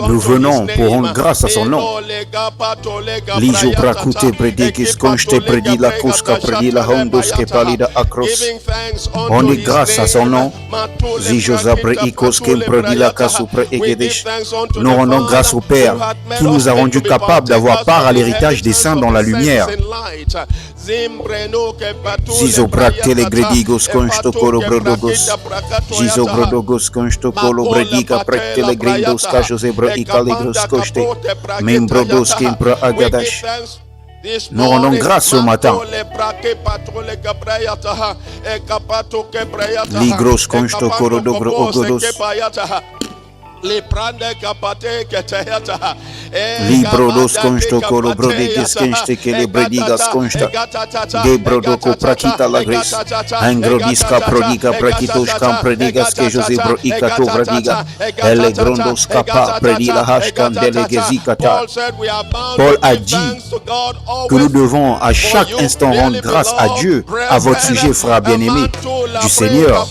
Nous venons pour rendre grâce à son nom. Lijo prakute predikis konste predi la kuska predi la hondos ke palida akros. On est grâce à son nom. Zijo zabre ikos kem predi la kasupre egedesh. Nous rendons grâce au Père qui nous a rendus capables d'avoir part à l'héritage des saints dans la lumière. Zizo brakte le gredigos konsto koro brodogos. Zizo brodogos konsto kolo brediga prekte le grindos kajos ebro ikalegros koste. Membrodos kempra agadash. Nous rendons grâce ce matin. Ligros konsto koro dobro ogodos. Librodos konsto koro brodeges kenste ke le bredigas konsta. Gebrodoko prakita la gres. Angrodiska prodiga prakitos kam predigas ke Josebro ikato bradiga. Elle grondos kapa predila hashkan delegezikata. Paul a dit que nous devons à chaque instant rendre grâce à Dieu à votre sujet, frères bien-aimés du Seigneur.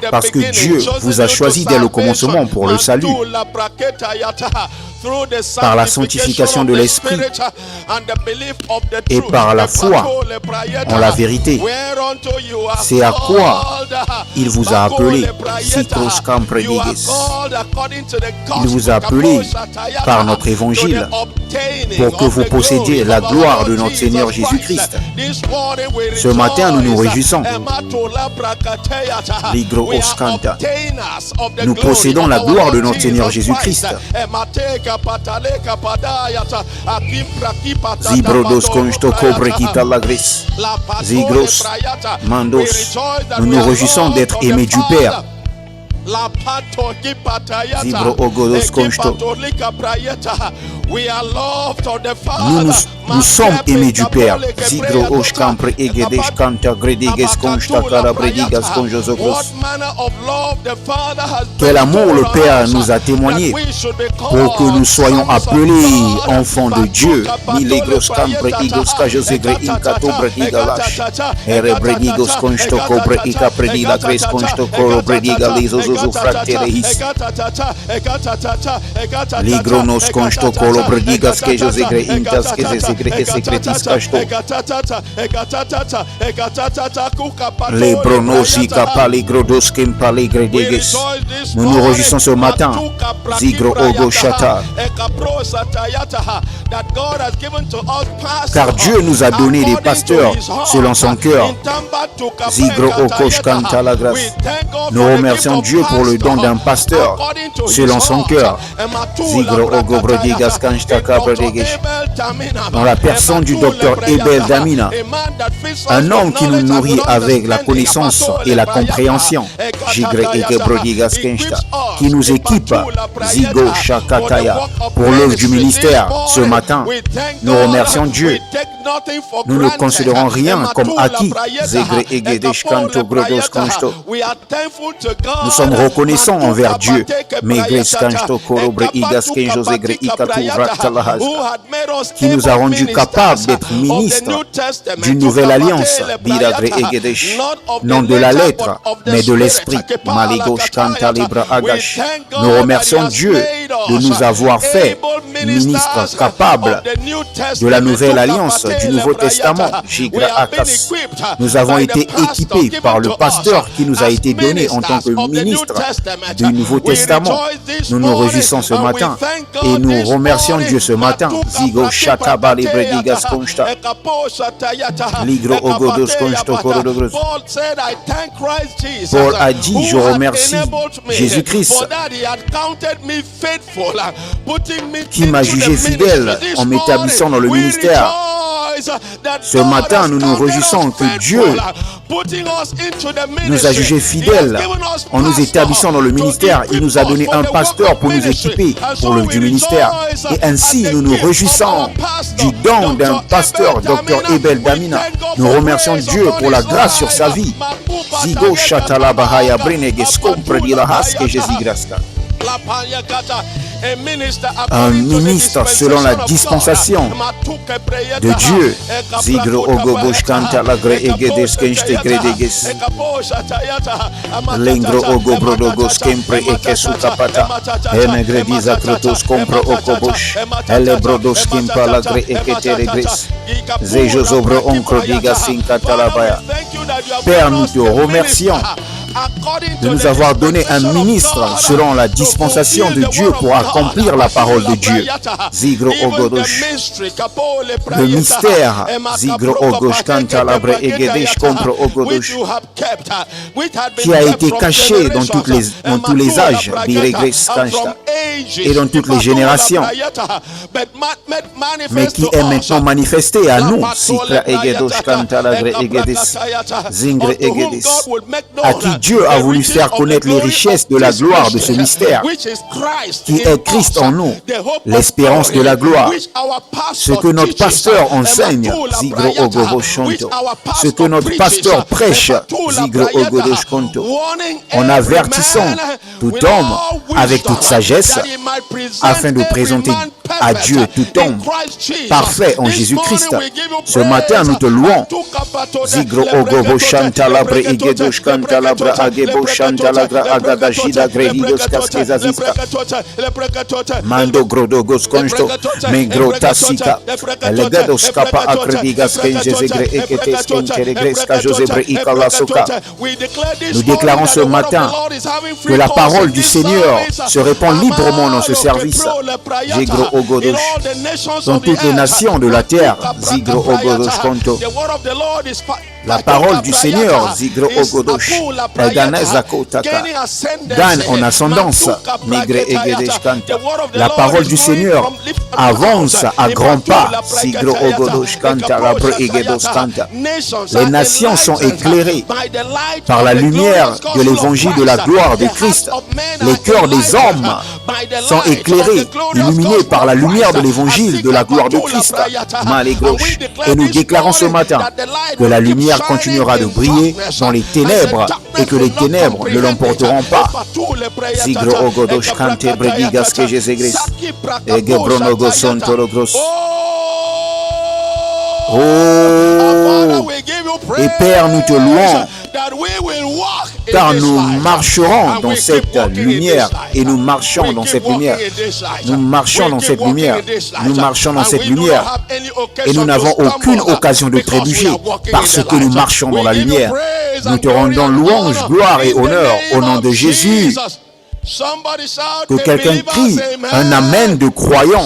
Parce que Dieu vous a choisi dès le commencement pour le salut, par la sanctification de l'Esprit et par la foi en la vérité. C'est à quoi il vous a appelé. Il vous a appelé par notre évangile pour que vous possédiez la gloire de notre Seigneur Jésus-Christ. Ce matin, nous nous réjouissons. Nous possédons la gloire de notre Seigneur Jésus-Christ. Zibrodos konsto kobrekita lagris. Zigros mandos. Nous nous réjouissons d'être aimés du Père. Zibro ogodos konsto. Nous sommes aimés du Père. Zigro oshkampre egedesh kanta grediges konsta karabredigas konjozogos. Quel amour le Père nous a témoigné pour que nous soyons appelés enfants de Dieu. Milegros kampre igos kajosegre inkato bredigalash. Ere bredigos konsto kobre ikaprediga gres konsto koro brediga lizozozo fraktereis. Ligronos konsto kolo bredigas ke josegre intas ke zesegre esekretis kashto. Les bronosi kapali grodos kempali gredeges. Nous nous réjouissons ce matin. Zigro ogo shata. Car Dieu nous a donné des pasteurs selon son cœur. Zigro okosh kanta la grâce. Nous remercions Dieu pour le don d'un pasteur selon son cœur. Zigro ogo brodigas kanstaka brodegesh. Dans la personne du docteur Ebel Damina, un homme qui nous nourrit avec la connaissance et la compréhension, qui nous équipe, Zigo Shakataya, pour l'œuvre du ministère. Ce matin, nous remercions Dieu. Nous ne considérons rien comme acquis. Nous sommes reconnaissants envers Dieu, qui nous a rendus capables d'être ministres d'une nouvelle alliance, non de la lettre, mais de l'esprit. Nous remercions Dieu de nous avoir fait ministres capables de la nouvelle alliance, du Nouveau Testament. Nous avons été équipés par le pasteur qui nous a été donné en tant que ministre du Nouveau Testament. Nous nous réjouissons ce matin et nous remercions Dieu ce matin. Zigo Shataba Libredigas Konsta. Ligro Ogodos Konsto Korodogros. Paul a dit, je remercie Jésus-Christ qui m'a jugé fidèle en m'établissant dans le ministère. Ce matin, nous nous réjouissons que Dieu nous a jugés fidèles en nous établissant dans le ministère. Il nous a donné un pasteur pour nous équiper pour l'œuvre du ministère. Et ainsi, nous nous réjouissons du don d'un pasteur, Dr Ebel Damina. Nous remercions Dieu pour la grâce sur sa vie. Zigo Shatala Bahaya Breneges Compredi la Haske Jésus-Christ. un ministre selon la dispensation de Dieu. Zigro ogobosh kanta la gre egedes kenste gredeges. Lengro ogobrodogos kempre ekesu kapata. Enegrediza krotos kompro okobosh. Elebrodos kimpa la gre eketeregres. Zejozobro onkro diga sinkatalabaya. Père, nous te remercions de nous avoir donné un ministre selon la dispensation de Dieu pour accomplir la parole de Dieu. Zigro ogodosh. Le mystère, Zigro ogosh kantalabre egedesh kompro ogodosh, qui a été caché dans tous les âges, et dans toutes les générations, mais qui est maintenant manifesté à nous, Zikra egedosh kantalabre egedes, Zingre egedes, à qui Dieu a voulu faire connaître les richesses de la gloire de ce mystère, qui est Christ en nous, l'espérance de la gloire. Ce que notre pasteur enseigne, Zigro ogoboshonto, ce que notre pasteur prêche, Zigro ogodoshkonto, en avertissant tout homme avec toute sagesse, afin de présenter à Dieu tout homme parfait en Jésus-Christ. Ce matin, nous te louons. Zigro ogoboshantalabre egedoshkantalabra ageboshantalagra agadashida gredidos kaskezaziska. Mando grodogos konsto megro tasika. Legados kapa akredigas kenjezegre eketes kencheregres kajosebre ikalasoka. Nous déclarons ce matin que la parole du Seigneur se répand librement dans ce service. Zigro ogodosh. Dans toutes les nations de la terre, Zigro ogodosh konto. La parole du Seigneur, Zigro ogodosh, gagne en ascendance. La parole du Seigneur avance à grands pas. Zigro ogodosh kanta labre egedos kanta. Les nations sont éclairées par la lumière de l'évangile de la gloire de Christ. Les cœurs des hommes sont éclairés, illuminés par la lumière de l'évangile de la gloire de Christ. Et nous déclarons ce matin que la lumière continuera de briller dans les ténèbres et que les ténèbres ne l'emporteront pas. Zigro ogodosh kante bredigas que Jésus-Christ. Et gebronogo sontologros. Oh, et Père, nous te louons, car nous marcherons dans cette lumière et nous marchons dans cette lumière. Nous marchons dans cette lumière. Nous marchons dans cette lumière. Et nous n'avons aucune occasion de trébucher parce que nous marchons dans la lumière. Nous te rendons louange, gloire et honneur au nom de Jésus. Que quelqu'un crie un amen de croyant.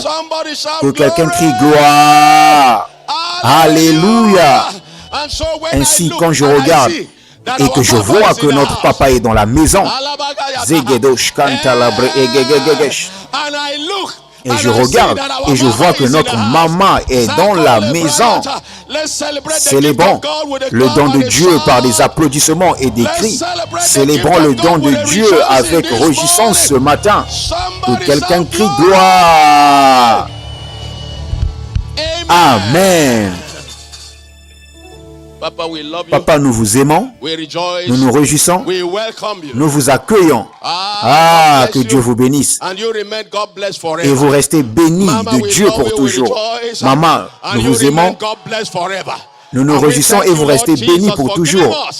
Que quelqu'un crie gloire. Alléluia. Ainsi, quand je regarde et que je vois que notre papa est dans la maison, et je regarde et je vois que notre maman est dans la maison, célébrons le don de Dieu par des applaudissements et des cris. Célébrons le don de Dieu avec réjouissance ce matin. Que quelqu'un crie gloire. Amen. Papa, nous vous aimons, nous nous réjouissons, nous vous accueillons. Ah, que Dieu vous bénisse. Et vous restez bénis de Dieu pour toujours. Maman, nous vous aimons, nous nous réjouissons et vous restez bénis pour toujours.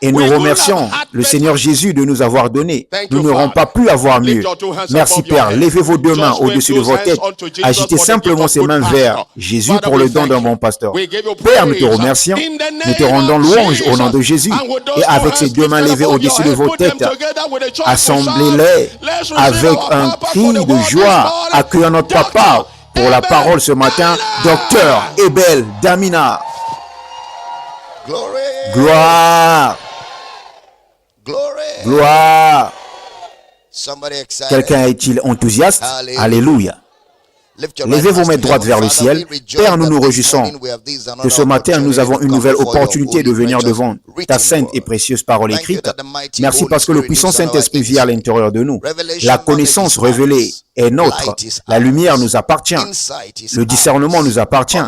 Et nous remercions le Seigneur Jésus de nous avoir donné. Nous n'aurons pas pu avoir mieux. Merci Père. Levez vos deux mains au-dessus de vos têtes. Agitez simplement ces mains vers Jésus pour le don d'un bon pasteur. Père, nous te remercions. Nous te rendons louange au nom de Jésus. Et avec ces deux mains levées au-dessus de vos têtes, assemblez-les avec un cri de joie, accueillant notre papa pour la parole ce matin, Docteur Ebel Damina. Gloire. Gloire. Quelqu'un est-il enthousiaste? Alléluia. Levez vos mains droites vers le ciel. Père, nous nous réjouissons que ce matin, nous avons une nouvelle opportunité de venir devant ta sainte et précieuse parole écrite. Merci parce que le puissant Saint-Esprit vit à l'intérieur de nous. La connaissance révélée est nôtre. La lumière nous appartient. Le discernement nous appartient.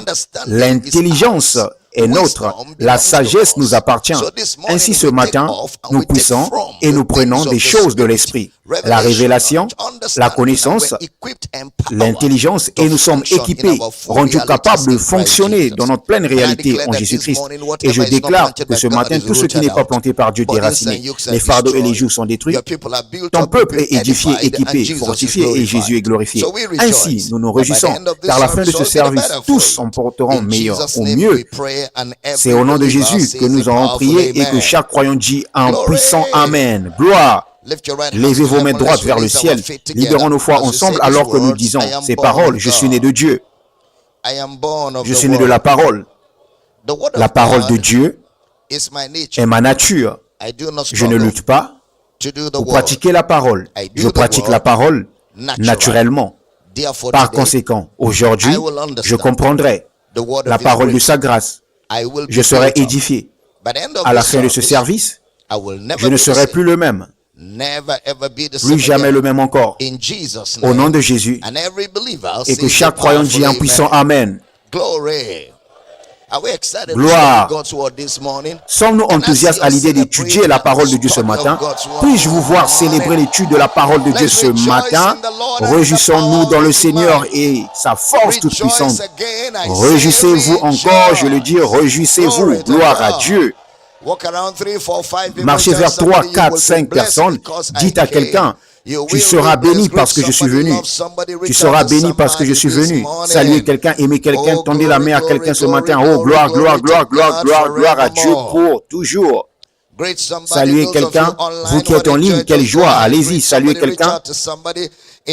L'intelligence est nôtre. La sagesse nous appartient. Ainsi, ce matin, nous poussons et nous prenons des choses de l'esprit. la révélation, la connaissance, l'intelligence, et nous sommes équipés, rendus capables de fonctionner dans notre pleine réalité en Jésus-Christ. Et je déclare que ce matin, tout ce qui n'est pas planté par Dieu déraciné, les fardeaux et les jougs sont détruits, ton peuple est édifié, équipé, fortifié, et Jésus est glorifié. Ainsi, nous nous réjouissons, car à la fin de ce service, tous s'en porteront meilleur ou mieux. C'est au nom de Jésus que nous avons prié et que chaque croyant dit en puissant Amen. Gloire. Levez vos mains droites vers le ciel. Libérons nos foi ensemble alors que nous disons ces paroles. Je suis né de Dieu. Je suis né de la parole. La parole de Dieu est ma nature. Je ne lutte pas pour pratiquer la parole. Je pratique la parole naturellement. Par conséquent, aujourd'hui, je comprendrai la parole de sa grâce. Je serai édifié. À la fin de ce service, je ne serai plus le même. Plus jamais le même encore. Au nom de Jésus. Et que chaque croyant dit en puissant Amen. Gloire. Sommes-nous enthousiastes à l'idée d'étudier la parole de Dieu ce matin? Puis-je vous voir célébrer l'étude de la parole de Dieu ce matin? Réjouissons-nous dans le Seigneur et sa force toute puissante. Réjouissez-vous encore, je le dis, réjouissez-vous. Gloire à Dieu. Marchez vers 3, 4, 5 personnes. Dites à quelqu'un, tu seras béni parce que je suis venu. Tu seras béni parce que je suis venu. Saluez quelqu'un, aimez quelqu'un, tendez la main à quelqu'un ce matin. Oh, gloire, gloire, gloire, gloire, gloire, gloire à Dieu pour toujours. Saluez quelqu'un, vous qui êtes en ligne, quelle joie. Allez-y, saluez quelqu'un.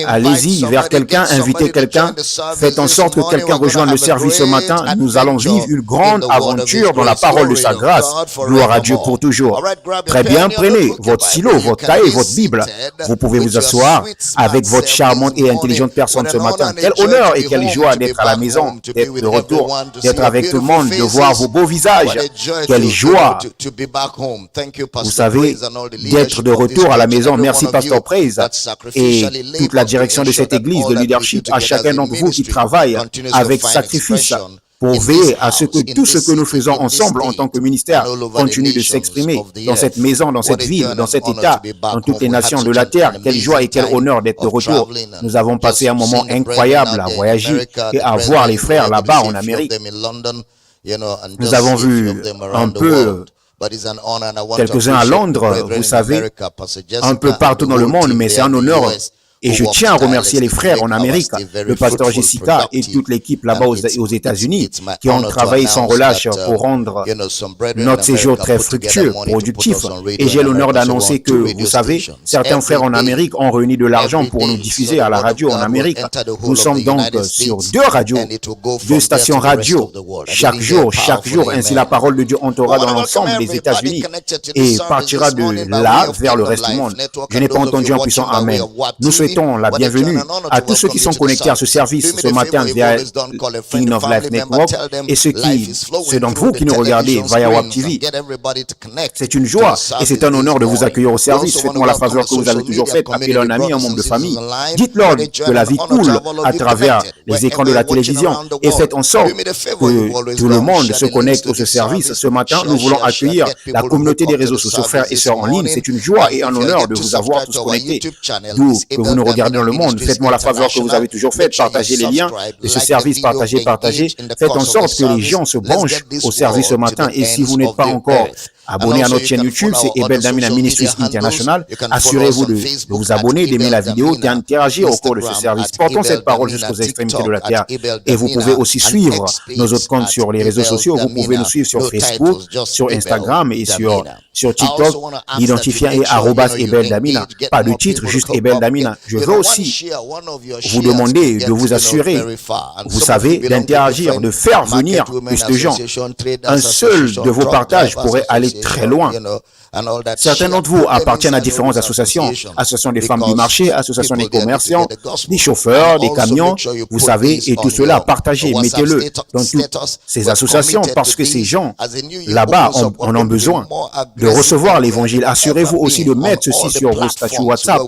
Allez-y vers quelqu'un, invitez quelqu'un. Faites en sorte que quelqu'un rejoigne le service ce matin. Nous allons vivre une grande aventure dans la parole de sa grâce. Gloire à Dieu pour toujours. Très bien, prenez votre stylo, votre cahier, votre Bible. Vous pouvez vous asseoir avec votre charmante et intelligente personne ce matin. Quel honneur et quelle joie d'être à la maison, d'être de retour, d'être avec tout le monde, de voir vos beaux visages. Quelle joie. Vous savez, d'être de retour à la maison. Merci, Pasteur Praise. Et toute la direction de cette église, de leadership, à chacun d'entre vous qui travaille avec sacrifice pour veiller à ce que tout ce que nous faisons ensemble en tant que ministère continue de s'exprimer dans cette maison, dans cette ville, dans cet État, dans toutes les nations de la terre. Quelle joie et quel honneur d'être de retour. Nous avons passé un moment incroyable à voyager et à voir les frères là-bas en Amérique. Nous avons vu un peu quelques-uns à Londres, vous savez, un peu partout dans le monde, mais c'est un honneur. Et je tiens à remercier les frères en Amérique, le pasteur Jessica et toute l'équipe là-bas aux États-Unis qui ont travaillé sans relâche pour rendre notre séjour très fructueux, productif. Et j'ai l'honneur d'annoncer que, vous savez, certains frères en Amérique ont réuni de l'argent pour nous diffuser à la radio en Amérique. Nous sommes donc sur 2 radios, 2 stations radio, chaque jour. Ainsi la parole de Dieu entrera dans l'ensemble des États-Unis et partira de là vers le reste du monde. Je n'ai pas entendu un puissant Amen. Nous souhaitons la bienvenue à tous ceux qui sont connectés à ce service ce matin via King of Life Network et ceux d'entre vous qui nous regardez via WAP TV. C'est une joie et c'est un honneur de vous accueillir au service. Faites-moi la faveur que vous avez toujours faite. Appelez un ami, un membre de famille. Dites-leur que la vie coule à travers les écrans de la télévision et faites en sorte que tout le monde se connecte au service. Ce matin, nous voulons accueillir la communauté des réseaux sociaux, frères et sœurs en ligne. C'est une joie et un honneur de vous avoir tous connectés. D'où que vous nous regardez dans le monde, faites-moi la faveur que vous avez toujours faite, partagez les liens de ce service, partagez. Faites en sorte que les gens se branchent au service ce matin. Et si vous n'êtes pas encore abonné à notre chaîne YouTube, c'est Ebel Damina Ministries International. Assurez-vous de vous abonner, d'aimer la vidéo, d'interagir au cours de ce service. Portons cette parole jusqu'aux extrémités de la terre. Et vous pouvez aussi suivre nos autres comptes sur les réseaux sociaux. Vous pouvez nous suivre sur Facebook, sur Instagram et sur TikTok, identifiant et @Ebel Damina. Pas de titre, juste Ebel Damina. Je veux aussi vous demander de vous assurer, vous savez, d'interagir, de faire venir plus de gens. Un seul de vos partages pourrait aller très loin. Certains d'entre vous appartiennent à différentes associations, associations des femmes du marché, associations des commerçants, des chauffeurs, des camions, vous savez, et tout cela, partagez, mettez-le dans toutes ces associations parce que ces gens là-bas en ont besoin de recevoir l'évangile. Assurez-vous aussi de mettre ceci sur vos statuts WhatsApp.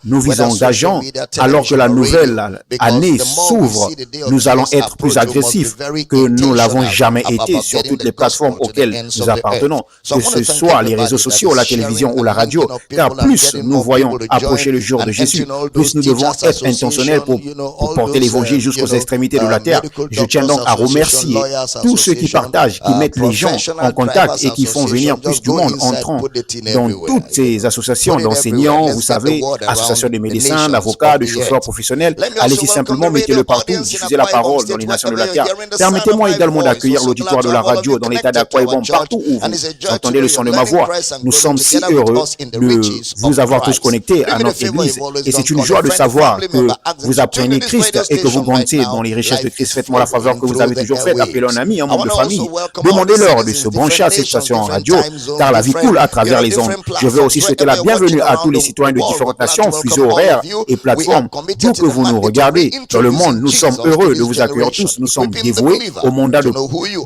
Nous vous engageons, alors que la nouvelle année s'ouvre, nous allons être plus agressifs que nous l'avons jamais été sur toutes les plateformes auxquelles nous appartenons. que ce soit les réseaux sociaux, la télévision ou la radio, car plus nous voyons approcher le jour de Jésus, plus nous devons être intentionnels pour porter l'évangile jusqu'aux extrémités de la terre. Je tiens donc à remercier tous ceux qui partagent, qui mettent les gens en contact et qui font venir plus du monde entrant dans toutes ces associations d'enseignants, vous savez, associations de médecins, d'avocats, de chauffeurs professionnels. Allez-y simplement, mettez-le partout, diffusez la parole dans les nations de la terre. Permettez-moi également d'accueillir l'auditoire de la radio dans l'état d'Akwa Ibom, partout où vous entendez le son de ma voix. Nous sommes si heureux de vous avoir tous connectés à notre église et c'est une joie de savoir que vous apprenez Christ et que vous grandissez dans les richesses de Christ. Faites-moi la faveur que vous avez toujours faite, appelez un ami, un membre de famille. Demandez-leur de se brancher à cette station en radio, car la vie coule à travers les ondes. Je veux aussi souhaiter la bienvenue à tous les citoyens de différentes nations, fuseaux horaires et plateformes. D'où que vous nous regardez dans le monde, nous sommes heureux de vous accueillir tous. Nous sommes dévoués au mandat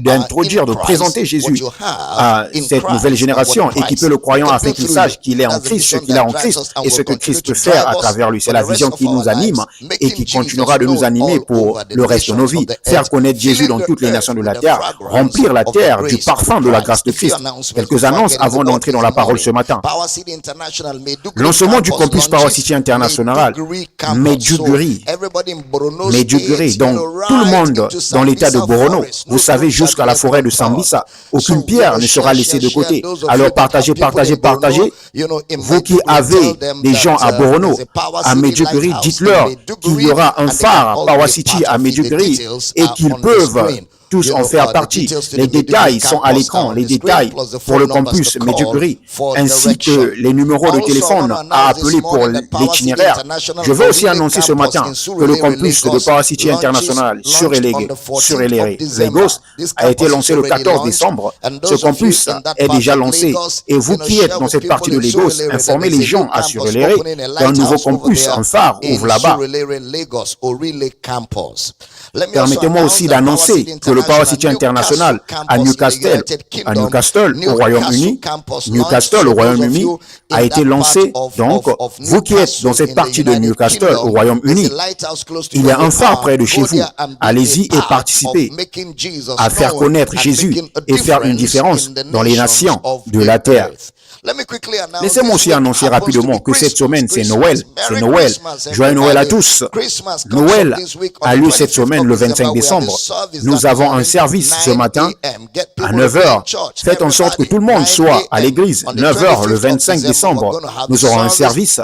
d'introduire, de présenter Jésus à cette nouvelle génération, équiper le croyant afin qu'il sache qu'il est en Christ, ce qu'il a en Christ et ce que Christ peut faire à travers lui. C'est la vision qui nous anime et qui continuera de nous animer pour le reste de nos vies. Faire connaître Jésus dans toutes les nations de la terre, remplir la terre du parfum de la grâce de Christ. Quelques annonces avant d'entrer dans la parole ce matin. Lancement du campus Power City International, Medjugorje. Donc, tout le monde dans l'état de Borono, vous savez, jusqu'à la forêt de Sambisa, aucune pierre ne sera laissée de côté. Alors, partagez. Vous qui avez des gens à Borono, à Medjugorje, dites-leur qu'il y aura un phare Power City à Medjugorje et qu'ils peuvent tous en faire partie. Les détails sont à l'écran, les détails pour le campus Medjugorje, ainsi que les numéros de téléphone à appeler pour l'itinéraire. Je veux aussi annoncer ce matin que le campus de Power City International sur Lagos a été lancé le 14 décembre. Ce campus est déjà lancé et vous qui êtes dans cette partie de Lagos, informez les gens à Surulere qu'un nouveau campus, un phare, ouvre là-bas. Permettez-moi aussi d'annoncer que le Power City International à Newcastle, au Royaume-Uni, a été lancé. Donc, vous qui êtes dans cette partie de Newcastle, au Royaume-Uni, il y a un phare près de chez vous. Allez-y et participez à faire connaître Jésus et faire une différence dans les nations de la terre. Laissez-moi aussi annoncer rapidement que cette semaine, c'est Noël. Joyeux Noël à tous. Noël a lieu cette semaine, le 25 décembre. Nous avons un service ce matin à 9h. Faites en sorte que tout le monde soit à l'église. 9h, le 25 décembre. Nous aurons un service.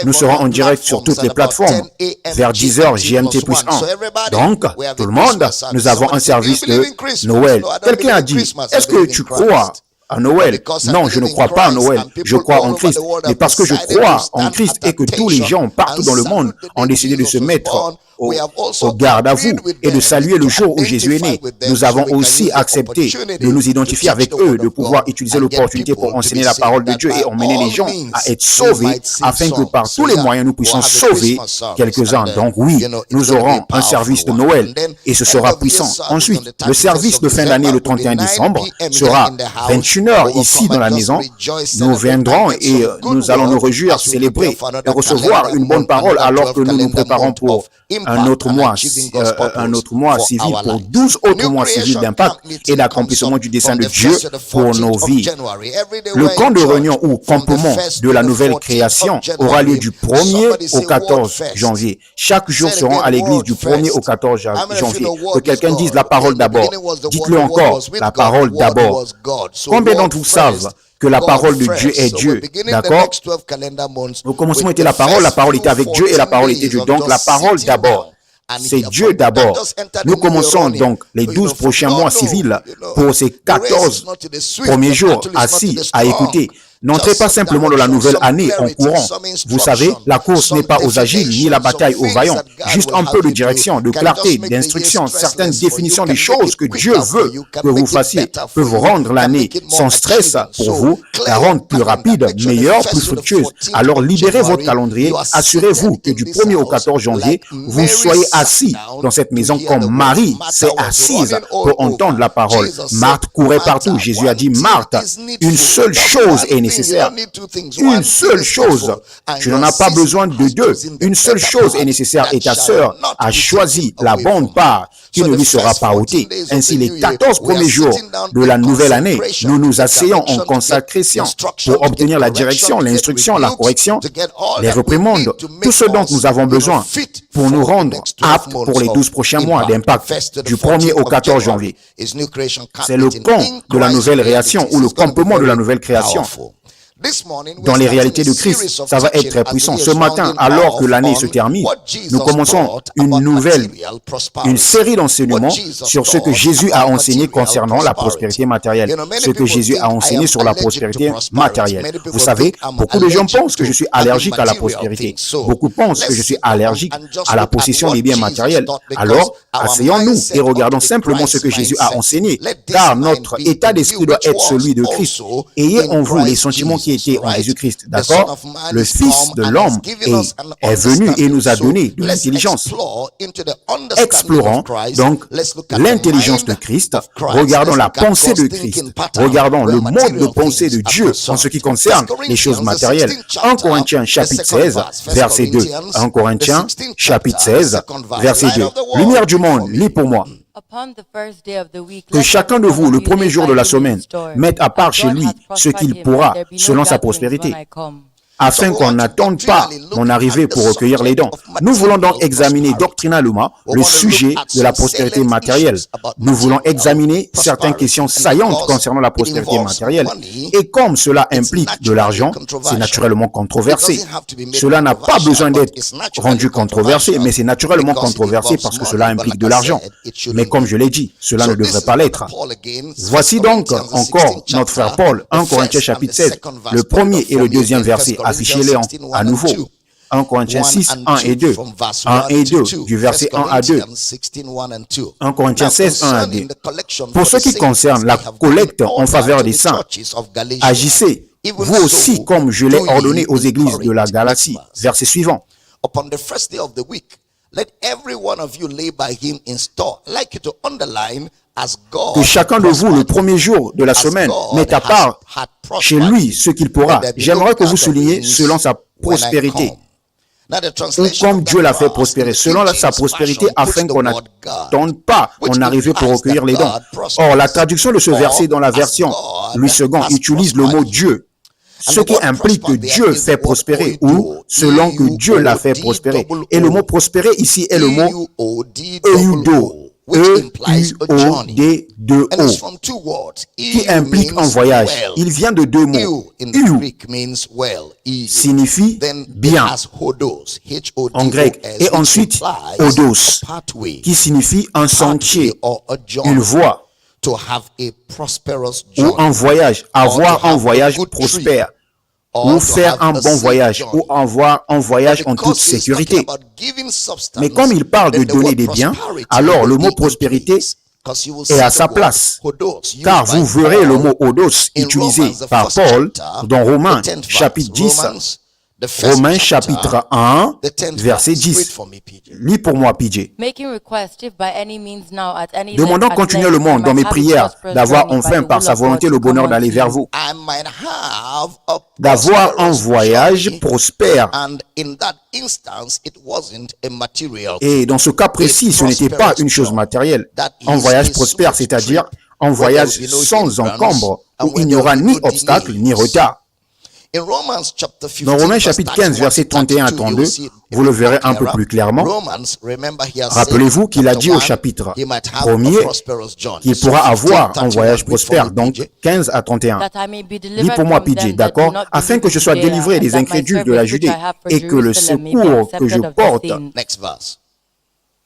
Nous serons en direct sur toutes les plateformes vers 10h GMT plus 1. Donc, tout le monde, nous avons un service de Noël. Quelqu'un a dit, est-ce que tu crois à Noël? Non, je ne crois pas à Noël. Je crois en Christ. Mais parce que je crois en Christ et que tous les gens partout dans le monde ont décidé de se mettre au garde à vous et de saluer le jour où Jésus est né. Nous avons aussi accepté de nous identifier avec eux, de pouvoir utiliser l'opportunité pour enseigner la parole de Dieu et emmener les gens à être sauvés afin que par tous les moyens nous puissions sauver quelques-uns. Donc oui, nous aurons un service de Noël et ce sera puissant. Ensuite, le service de fin d'année le 31 décembre sera 21h ici dans la maison. Nous viendrons et nous allons nous réjouir, célébrer et recevoir une bonne parole alors que nous nous préparons pour un autre mois civil, pour 12 autres mois civils d'impact et d'accomplissement du dessein de Dieu pour nos vies. Le camp de réunion ou campement de la nouvelle création aura lieu du 1er au 14 janvier. Chaque jour seront à l'église du 1er au 14 janvier. Que quelqu'un dise la parole d'abord. Dites-le encore, la parole d'abord. Combien d'entre vous savent que la parole de Dieu est Dieu, d'accord? Au commencement était la parole était avec Dieu et la parole était Dieu. Donc la parole d'abord, c'est Dieu d'abord. Nous commençons donc les 12 prochains mois civils pour ces 14 premiers jours assis à écouter. N'entrez pas simplement dans la nouvelle année en courant. Vous savez, la course n'est pas aux agiles, ni la bataille aux vaillants. Juste un peu de direction, de clarté, d'instruction, certaines définitions des choses que Dieu veut que vous fassiez peuvent rendre l'année sans stress pour vous, la rendre plus rapide, meilleure, plus fructueuse. Alors libérez votre calendrier, assurez-vous que du 1er au 14 janvier, vous soyez assis dans cette maison comme Marie s'est assise pour entendre la parole. Marthe courait partout. Jésus a dit, Marthe, une seule chose est nécessaire. nécessaire. Une seule chose, tu n'en as pas besoin de deux. Une seule chose est nécessaire et ta sœur a choisi la bonne part qui ne lui sera pas ôtée. Ainsi, les 14 premiers jours de la nouvelle année, nous nous asseyons en consécration pour obtenir la direction, l'instruction, la correction, les réprimandes, tout ce dont nous avons besoin pour nous rendre aptes pour les 12 prochains mois d'impact du 1er au 14 janvier. C'est le camp de la nouvelle création ou le campement de la nouvelle création. Dans les réalités de Christ, ça va être très puissant. Ce matin, alors que l'année se termine, nous commençons une série d'enseignements sur ce que Jésus a enseigné concernant la prospérité matérielle. Ce que Jésus a enseigné sur la prospérité matérielle. Vous savez, beaucoup de gens pensent que je suis allergique à la prospérité. Beaucoup pensent que je suis allergique à la possession des biens matériels. Alors, asseyons-nous et regardons simplement ce que Jésus a enseigné, car notre état d'esprit doit être celui de Christ. Ayez en vous les sentiments qui étaient en Jésus-Christ, d'accord? Le Fils de l'homme est venu et nous a donné de l'intelligence. Explorons donc l'intelligence de Christ, regardons la pensée de Christ, regardons le mode de pensée de Dieu en ce qui concerne les choses matérielles. 1 Corinthiens chapitre 16, verset 2. 1 Corinthiens chapitre 16, verset 2. Lumière du monde, lis pour moi. Que chacun de vous, le premier jour de la semaine, mette à part chez lui ce qu'il pourra selon sa prospérité, afin qu'on n'attende pas mon arrivée pour recueillir les dons. Nous voulons donc examiner doctrinalement le sujet de la prospérité matérielle. Nous voulons examiner certaines questions saillantes concernant la prospérité matérielle. Et comme cela implique de l'argent, c'est naturellement controversé. Cela n'a pas besoin d'être rendu controversé, mais c'est naturellement controversé parce que cela implique de l'argent. Mais comme je l'ai dit, cela ne devrait pas l'être. Voici donc encore notre frère Paul, 1 Corinthiens chapitre 16, le premier et le deuxième verset. Affichez-les à nouveau. 1 Corinthiens 6, 1 et 2. 1 et 2, du verset 1 à 2. 1 Corinthiens 16, 1 à 2. Pour ce qui concerne la collecte en faveur des saints, agissez, vous aussi, comme je l'ai ordonné aux églises de la Galatie. Verset suivant. Que chacun de vous, le premier jour de la semaine, mette à part chez lui ce qu'il pourra. J'aimerais que vous souligniez selon sa prospérité. Ou comme Dieu l'a fait prospérer, selon sa prospérité, afin qu'on n'attende pas mon arrivée pour recueillir les dons. Or, la traduction de ce verset dans la version Louis II utilise le mot Dieu, ce qui implique que Dieu fait prospérer ou selon que Dieu l'a fait prospérer. Et le mot prospérer ici est le mot eudo. E-U-O-D-2-O, qui implique un voyage. Il vient de deux mots. Eu signifie bien en grec, et ensuite odos, qui signifie un sentier, une voie, ou un voyage, avoir un voyage prospère, ou faire un bon voyage, ou avoir un voyage en toute sécurité. Mais comme il parle de donner des biens, alors le mot prospérité est à sa place. Car vous verrez le mot odos utilisé par Paul dans Romains chapitre 10, Romains chapitre 1, verset 10. Lis pour moi, PJ. Demandons continuellement dans mes prières d'avoir enfin par sa volonté le bonheur d'aller vers vous, d'avoir un voyage prospère. Et dans ce cas précis, ce n'était pas une chose matérielle. Un voyage prospère, c'est-à-dire un voyage sans encombre, où il n'y aura ni obstacle ni retard. Dans Romains chapitre 15, verset 31 à 32, vous le verrez un peu plus clairement. Rappelez-vous qu'il a dit au chapitre 1er qu'il pourra avoir un voyage prospère, donc 15 à 31. Lis pour moi, PJ, d'accord? Afin que je sois délivré des incrédules de la Judée et que le secours que je porte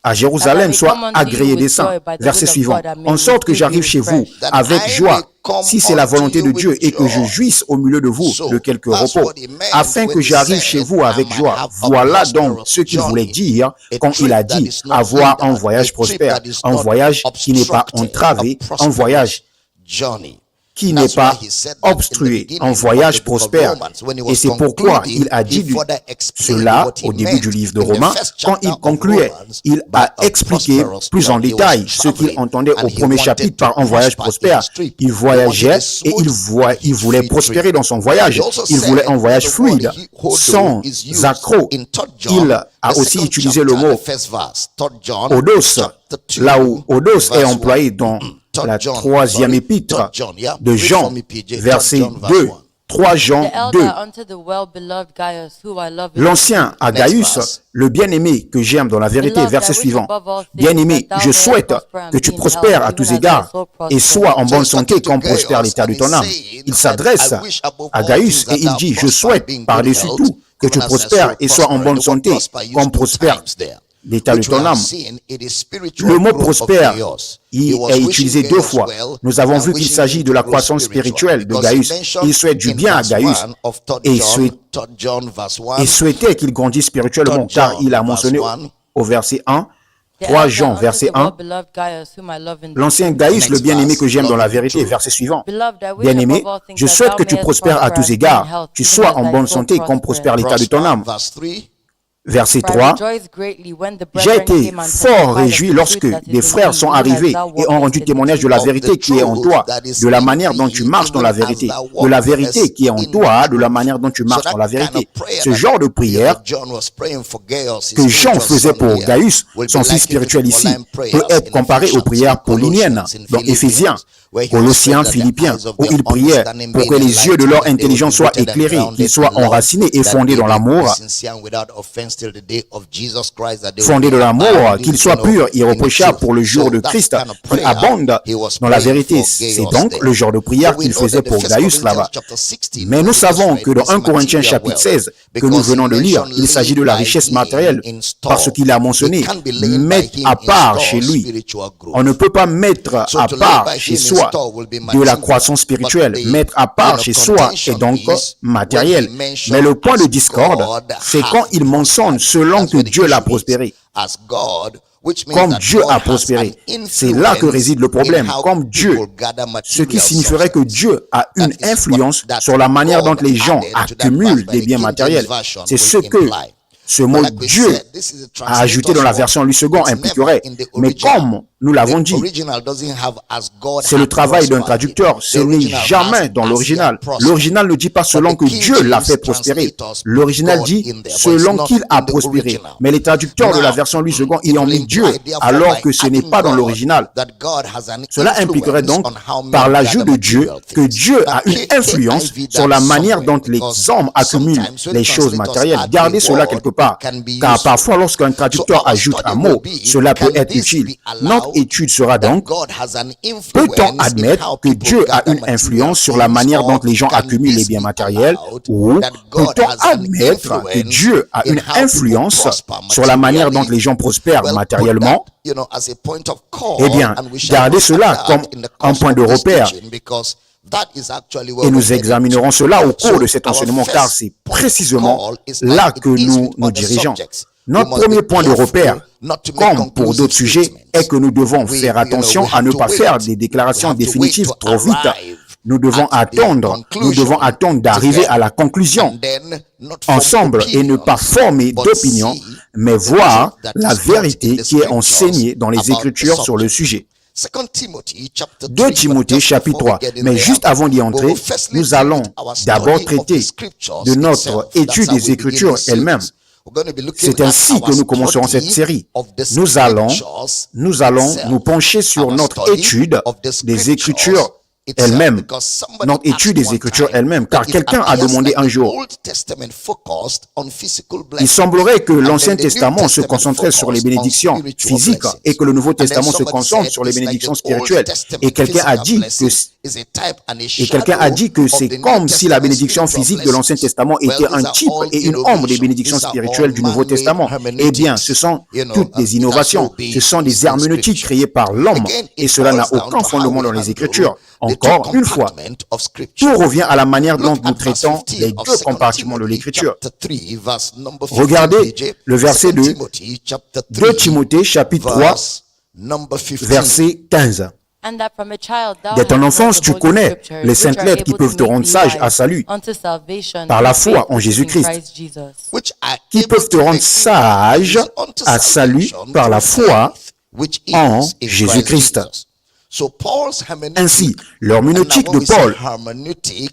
à Jérusalem soit agréé des saints. Verset suivant. En sorte que j'arrive chez vous avec joie, si c'est la volonté de Dieu, et que je jouisse au milieu de vous de quelques repos, afin que j'arrive chez vous avec joie. Voilà donc ce qu'il voulait dire quand il a dit avoir un voyage prospère, un voyage qui n'est pas entravé, un voyage qui n'est pas obstrué, un voyage prospère. Et c'est pourquoi il a dit cela au début du livre de Romains. Quand il concluait, il a expliqué plus en détail ce qu'il entendait au premier chapitre par un voyage prospère. Il voyageait et il voulait prospérer dans son voyage. Il voulait un voyage fluide, sans accroc. Il a aussi utilisé le mot odos, là où odos est employé dans la troisième épître de Jean, verset 2, 3 Jean 2. L'ancien à Gaius, le bien-aimé que j'aime dans la vérité, verset suivant. Bien-aimé, je souhaite que tu prospères à tous égards et sois en bonne santé comme prospère l'état de ton âme. Il s'adresse à Gaius et il dit, je souhaite par-dessus tout que tu prospères et sois en bonne santé comme prospère l'état de ton âme. Le mot prospère, il est utilisé 2 fois. Nous avons vu qu'il s'agit de la croissance spirituelle de Gaius. Il souhaite du bien à Gaius et souhaitait qu'il grandisse spirituellement, car il a mentionné au verset 1, 3 Jean, verset 1, l'ancien Gaius, le bien-aimé que j'aime dans la vérité, verset suivant. Bien-aimé, je souhaite que tu prospères à tous égards, tu sois en bonne santé comme prospère l'état de ton âme. Verset 3, j'ai été fort réjoui lorsque des frères sont arrivés et ont rendu témoignage de la vérité qui est en toi, de la manière dont tu marches dans la vérité, de la vérité qui est en toi, de la manière dont tu marches dans la vérité. Ce genre de prière que Jean faisait pour Gaius, son fils spirituel ici, peut être comparé aux prières pauliniennes dans Éphésiens, Colossiens, Philippiens, où ils priaient pour que les yeux de leur intelligence soient éclairés, qu'ils soient enracinés et fondés dans l'amour, qu'ils soient purs, irréprochables pour le jour de Christ, qu'ils abondent dans la vérité. C'est donc le genre de prière qu'il faisait pour Gaius là-bas. Mais nous savons que dans 1 Corinthiens chapitre 16, que nous venons de lire, il s'agit de la richesse matérielle, parce qu'il a mentionné, mettre à part chez lui. On ne peut pas mettre à part chez soi de la croissance spirituelle. Mettre à part chez soi est donc matériel. Mais le point de discorde, c'est quand il mentionne selon que Dieu l'a prospéré. Comme Dieu a prospéré. C'est là que réside le problème. Comme Dieu, ce qui signifierait que Dieu a une influence sur la manière dont les gens accumulent des biens matériels. C'est ce que ce mot Dieu a ajouté dans la version Louis II impliquerait. Mais comme nous l'avons dit, c'est le travail d'un traducteur. Ce n'est jamais dans l'original. L'original ne dit pas selon que Dieu l'a fait prospérer. L'original dit selon qu'il a prospéré. Mais les traducteurs de la version Louis II y ont mis Dieu, alors que ce n'est pas dans l'original. Cela impliquerait donc, par l'ajout de Dieu, que Dieu a une influence sur la manière dont les hommes accumulent les choses matérielles. Gardez cela quelque part, car parfois lorsqu'un traducteur ajoute un mot, cela peut être utile. Notre étude sera donc, peut-on admettre que Dieu a une influence sur la manière dont les gens accumulent les biens matériels, ou peut-on admettre que Dieu a une influence sur la manière dont les gens prospèrent matériellement? Eh bien, gardez cela comme un point de repère. Et nous examinerons cela au cours de cet enseignement, car c'est précisément là que nous nous dirigeons. Notre premier point de repère, comme pour d'autres sujets, est que nous devons faire attention à ne pas faire des déclarations définitives trop vite. Nous devons attendre d'arriver à la conclusion ensemble et ne pas former d'opinion, mais voir la vérité qui est enseignée dans les Écritures sur le sujet. 2 Timothée chapitre 3. Mais juste avant d'y entrer, nous allons d'abord traiter de notre étude des Écritures elles-mêmes. C'est ainsi que nous commencerons cette série. Nous allons nous pencher sur notre étude des Écritures elles-mêmes, notre étude des Écritures elles-mêmes, car quelqu'un a demandé un jour, il semblerait que l'Ancien Testament se concentrait sur les bénédictions physiques et que le Nouveau Testament se concentre sur les bénédictions spirituelles. Et quelqu'un a dit que c'est comme si la bénédiction physique de l'Ancien Testament était un type et une ombre des bénédictions spirituelles du Nouveau Testament. Eh bien, ce sont toutes des innovations, ce sont des herméneutiques créées par l'homme et cela n'a aucun fondement dans les Écritures. Encore une fois, tout revient à la manière dont nous traitons les deux compartiments de l'Écriture. Regardez le verset 2, 2 Timothée chapitre 3, verset 15. Dès ton enfance, tu connais les saintes lettres qui peuvent te rendre sage à salut par la foi en Jésus-Christ, qui peuvent te rendre sage à salut par la foi en Jésus-Christ. Ainsi, l'herméneutique de Paul,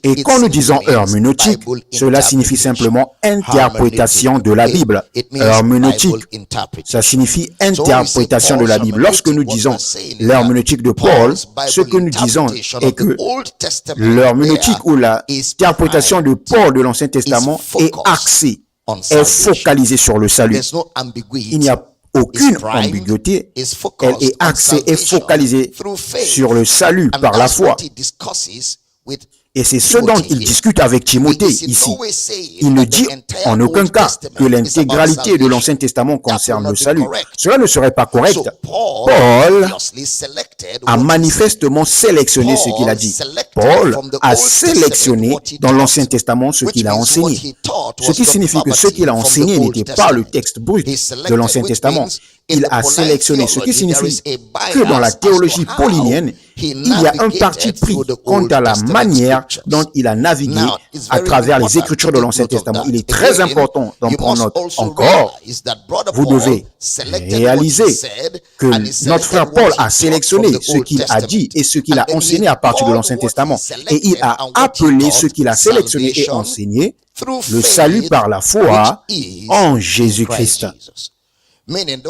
et quand nous disons herméneutique, cela signifie simplement interprétation de la Bible. Herméneutique, ça signifie interprétation de la Bible. Lorsque nous disons l'herméneutique de Paul, ce que nous disons est que l'herméneutique ou l'interprétation de Paul de l'Ancien Testament est axée, est focalisée sur le salut. Il n'y a aucune ambiguïté, elle est axée et focalisée sur le salut par la foi. Et c'est ce dont il discute avec Timothée ici. Il ne dit en aucun cas que l'intégralité de l'Ancien Testament concerne le salut. Cela ne serait pas correct. Paul a manifestement sélectionné ce qu'il a dit. Paul a sélectionné dans l'Ancien Testament ce qu'il a enseigné. Ce qui signifie que ce qu'il a enseigné n'était pas le texte brut de l'Ancien Testament. Il a sélectionné, ce qui signifie que dans la théologie paulinienne, il y a un parti pris quant à la manière dont il a navigué à travers les Écritures de l'Ancien Testament. Il est très important d'en prendre note. Encore, vous devez réaliser que notre frère Paul a sélectionné ce qu'il a dit et ce qu'il a enseigné à partir de l'Ancien Testament. Et il a appelé ce qu'il a sélectionné et enseigné le salut par la foi en Jésus-Christ.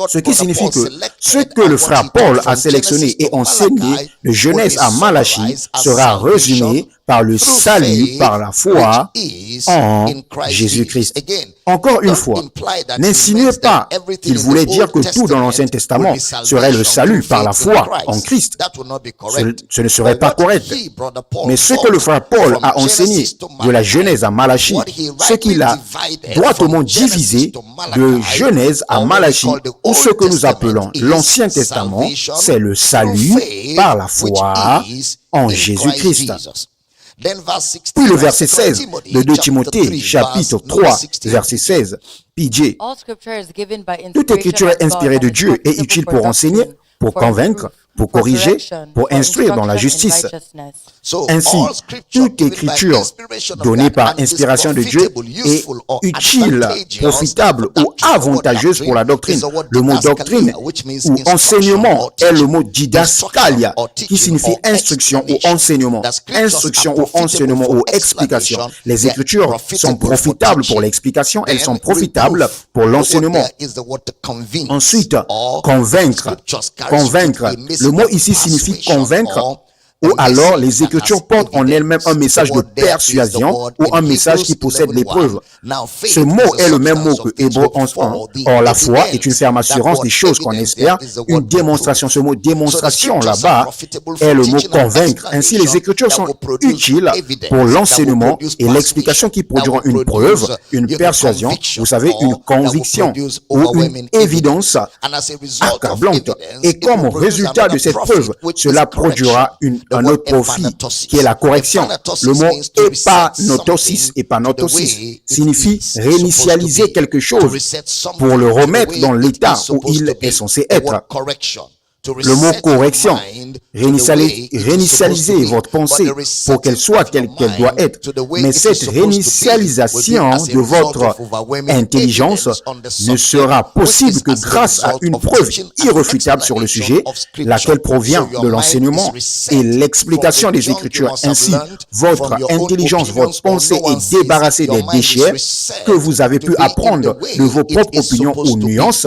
Ce qui signifie que ce que le frère Paul a sélectionné et enseigné de Genèse à Malachie sera résumé par le salut par la foi en Jésus-Christ. Encore une fois, n'insinuez pas qu'il voulait dire que tout dans l'Ancien Testament serait le salut par la foi en Christ. Ce ne serait pas correct. Mais ce que le frère Paul a enseigné de la Genèse à Malachie, ce qu'il a droitement divisé de Genèse à Malachie, ou ce que nous appelons l'Ancien Testament, c'est le salut par la foi en Jésus-Christ. Puis le verset 16 de 2 Timothée, chapitre 3, verset 16, PJ. Toute écriture est inspirée de Dieu et utile pour enseigner, pour convaincre, pour corriger, pour instruire dans la justice. Ainsi, toute écriture donnée par inspiration de Dieu est utile, profitable ou avantageuse pour la doctrine. Le mot doctrine ou enseignement est le mot didaskalia, qui signifie instruction ou enseignement. Instruction ou enseignement ou explication. Les écritures sont profitables pour l'explication, elles sont profitables pour l'enseignement. Ensuite, convaincre. Convaincre. Le mot ici signifie convaincre, ou alors les Écritures portent en elles-mêmes un message de persuasion ou un message qui possède l'épreuve. Ce mot est le même mot que Hébreux 11:1. Or, la foi est une ferme assurance des choses qu'on espère, une démonstration. Ce mot démonstration là-bas est le mot convaincre. Ainsi, les Écritures sont utiles pour l'enseignement et l'explication qui produiront une preuve, une persuasion, vous savez, une conviction ou une évidence accablante. Et comme résultat de cette preuve, cela produira un autre profit qui est la correction. Le mot épanotosis signifie réinitialiser quelque chose pour le remettre dans l'état où il est censé être. Le mot correction, réinitialiser votre pensée pour qu'elle soit telle qu'elle doit être. Mais cette réinitialisation de votre intelligence ne sera possible que grâce à une preuve irréfutable sur le sujet, laquelle provient de l'enseignement et l'explication des Écritures. Ainsi, votre intelligence, votre pensée est débarrassée des déchets que vous avez pu apprendre de vos propres opinions ou nuances.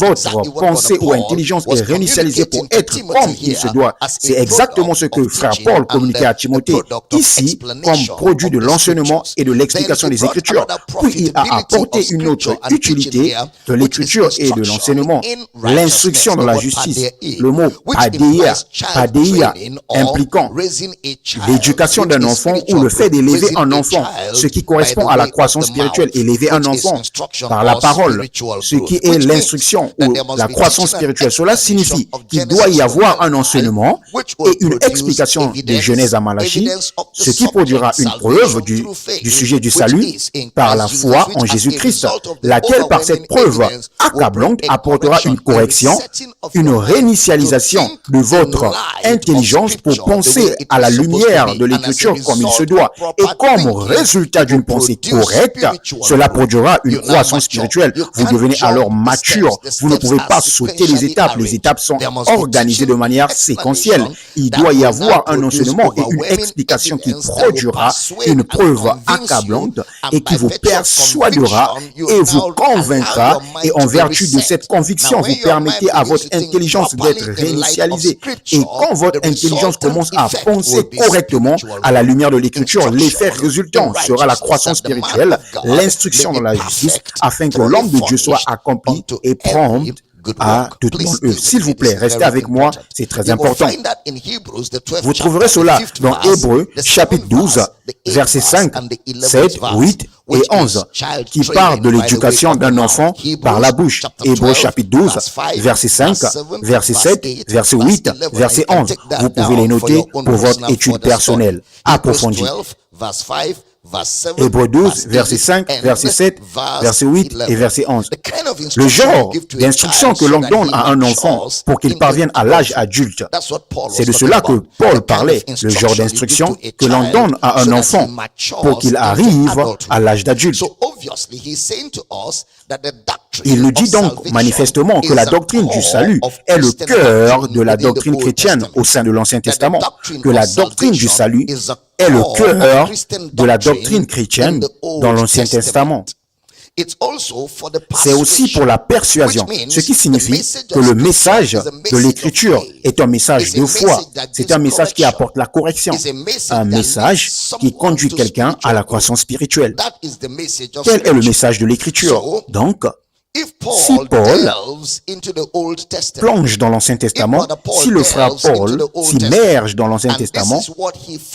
Votre pensée ou intelligence est réinitialisée pour être comme il se doit. C'est exactement ce que frère Paul communiquait à Timothée ici comme produit de l'enseignement et de l'explication des Écritures. Puis il a apporté une autre utilité de l'Écriture et de l'enseignement, l'instruction dans la justice. Le mot padeia impliquant l'éducation d'un enfant ou le fait d'élever un enfant, ce qui correspond à la croissance spirituelle. Élever un enfant par la parole, ce qui est l'instruction ou la croissance spirituelle. Cela signifie qu'il doit y avoir un enseignement et une explication de Genèse à Malachie, ce qui produira une preuve du sujet du salut par la foi en Jésus-Christ, laquelle par cette preuve accablante apportera une correction, une réinitialisation de votre intelligence pour penser à la lumière de l'Écriture comme il se doit. Et comme résultat d'une pensée correcte, cela produira une croissance spirituelle. Vous devenez alors mature. Vous ne pouvez pas sauter les étapes. Les étapes sont organisées de manière séquentielle. Il doit y avoir un enseignement et une explication qui produira une preuve accablante et qui vous persuadera et vous convaincra. Et en vertu de cette conviction, vous permettez à votre intelligence d'être réinitialisée. Et quand votre intelligence commence à penser correctement à la lumière de l'Écriture, l'effet résultant sera la croissance spirituelle, l'instruction dans la justice, afin que l'homme de Dieu soit accompli et prompt à toute bonne œuvre. S'il vous plaît, restez avec moi, c'est très important. Vous trouverez cela dans Hébreux, chapitre 12, versets 5, 7, 8 et 11, qui parle de l'éducation d'un enfant par la bouche. Hébreux, chapitre 12, verset 5, verset 7, verset 8, verset 11. Vous pouvez les noter pour votre étude personnelle approfondie. Hébreux 12, verset 5, verset 7, verset 8 et verset 11. Le genre d'instruction que l'on donne à un enfant pour qu'il parvienne à l'âge adulte, c'est de cela que Paul parlait, le genre d'instruction que l'on donne à un enfant pour qu'il arrive à l'âge d'adulte. Il nous dit donc manifestement que la doctrine du salut est le cœur de la doctrine chrétienne au sein de l'Ancien Testament, que la doctrine du salut est le cœur de la doctrine chrétienne dans l'Ancien Testament. C'est aussi pour la persuasion, ce qui signifie que le message de l'Écriture est un message de foi. C'est un message qui apporte la correction, un message qui conduit quelqu'un à la croissance spirituelle. Quel est le message de l'Écriture? Donc, si Paul plonge dans l'Ancien Testament, si le frère Paul s'immerge dans l'Ancien Testament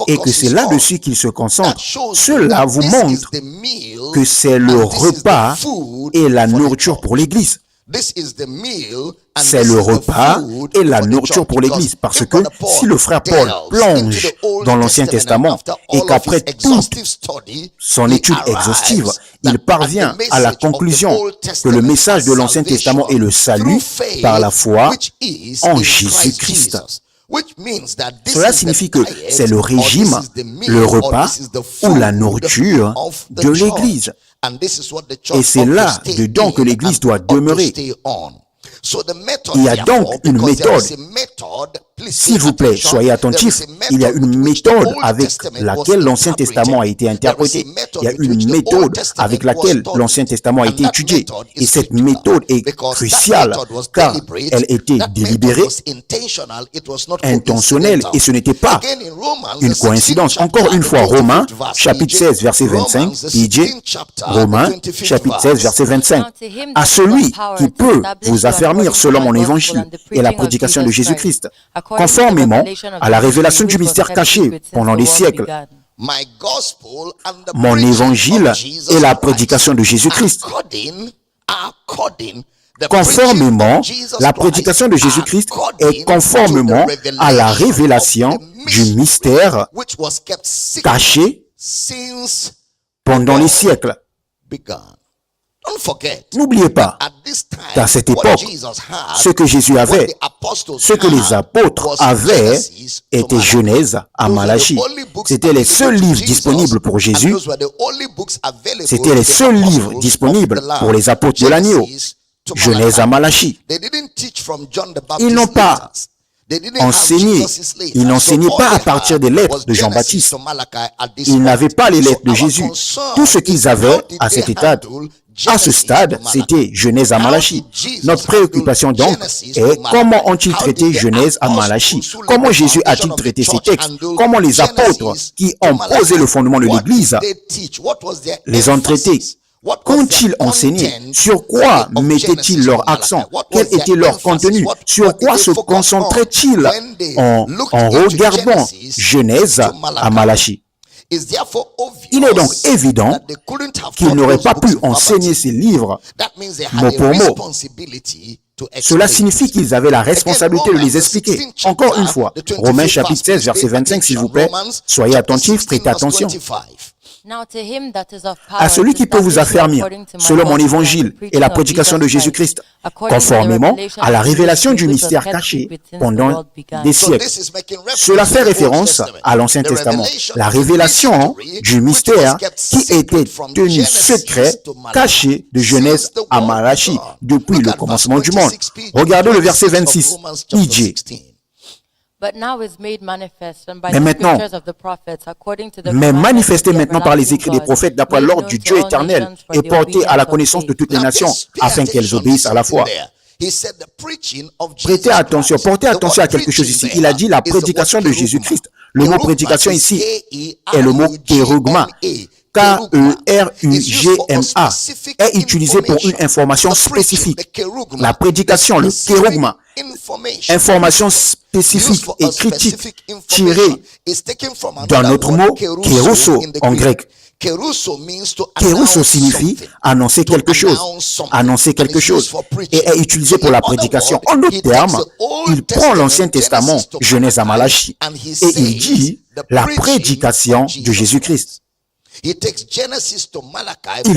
et que c'est là-dessus qu'il se concentre, cela vous montre que c'est le repas et la nourriture pour l'Église. C'est le repas et la nourriture pour l'Église. Parce que si le frère Paul plonge dans l'Ancien Testament et qu'après toute son étude exhaustive, il parvient à la conclusion que le message de l'Ancien Testament est le salut par la foi en Jésus-Christ. Cela signifie que c'est le régime, le repas ou la nourriture de l'Église. Et c'est là dedans que l'Église doit demeurer. Il y a donc une méthode. S'il vous plaît, soyez attentifs. Il y a une méthode avec laquelle l'Ancien Testament a été interprété. Il y a une méthode avec laquelle l'Ancien Testament a été étudié. Et cette méthode est cruciale car elle était délibérée, intentionnelle et ce n'était pas une coïncidence. Encore une fois, Romains, chapitre 16, verset 25, il dit, Romains, chapitre 16, verset 25, à celui qui peut vous affermir selon mon évangile et la prédication de Jésus-Christ, conformément à la révélation du mystère caché pendant des siècles. Mon évangile et la prédication de Jésus-Christ. Conformément, la prédication de Jésus-Christ est conformément à la révélation du mystère caché pendant les siècles. N'oubliez pas qu'à cette époque, ce que Jésus avait, ce que les apôtres avaient, était Genèse à Malachie. C'était les seuls livres disponibles pour Jésus. C'était les seuls livres disponibles pour les apôtres de l'agneau. Genèse à Malachie. Ils n'ont pas enseigné. Ils n'enseignaient pas à partir des lettres de Jean-Baptiste. Ils n'avaient pas les lettres de Jésus. Tout ce qu'ils avaient à cet état, à ce stade, c'était Genèse à Malachie. Notre préoccupation donc est comment ont-ils traité Genèse à Malachie? Comment Jésus a-t-il traité ces textes? Comment les apôtres qui ont posé le fondement de l'Église les ont traités? Qu'ont-ils enseigné? Sur quoi mettaient-ils leur accent? Quel était leur contenu? Sur quoi se concentraient-ils en regardant Genèse à Malachie? Il est donc évident qu'ils n'auraient pas pu enseigner ces livres mot pour mot. Cela signifie qu'ils avaient la responsabilité de les expliquer. Encore une fois, Romains chapitre 16, verset 25, s'il vous plaît. Soyez attentifs, prêtez attention. À celui qui peut vous affermir, selon mon évangile et la prédication de Jésus-Christ, conformément à la révélation du mystère caché pendant des siècles. Cela fait référence à l'Ancien Testament, la révélation du mystère qui était tenu secret, caché de Genèse à Malachie, depuis le commencement du monde. Regardez le verset 26, PJ. Mais manifesté maintenant par les écrits des prophètes d'après l'ordre du Dieu éternel et porté à la connaissance de toutes les nations afin qu'elles obéissent à la foi. Prêtez attention, portez attention à quelque chose ici. Il a dit la prédication de Jésus-Christ. Le mot prédication ici est le mot kérugma. K-E-R-U-G-M-A est utilisé pour une information spécifique. La prédication, le kérugma, information spécifique et critique tirée d'un autre mot, kérusso en grec. Kérusso signifie annoncer quelque chose, et est utilisé pour la prédication. En d'autres termes, il prend l'Ancien Testament, Genèse à Malachie, et il dit la prédication de Jésus-Christ. Il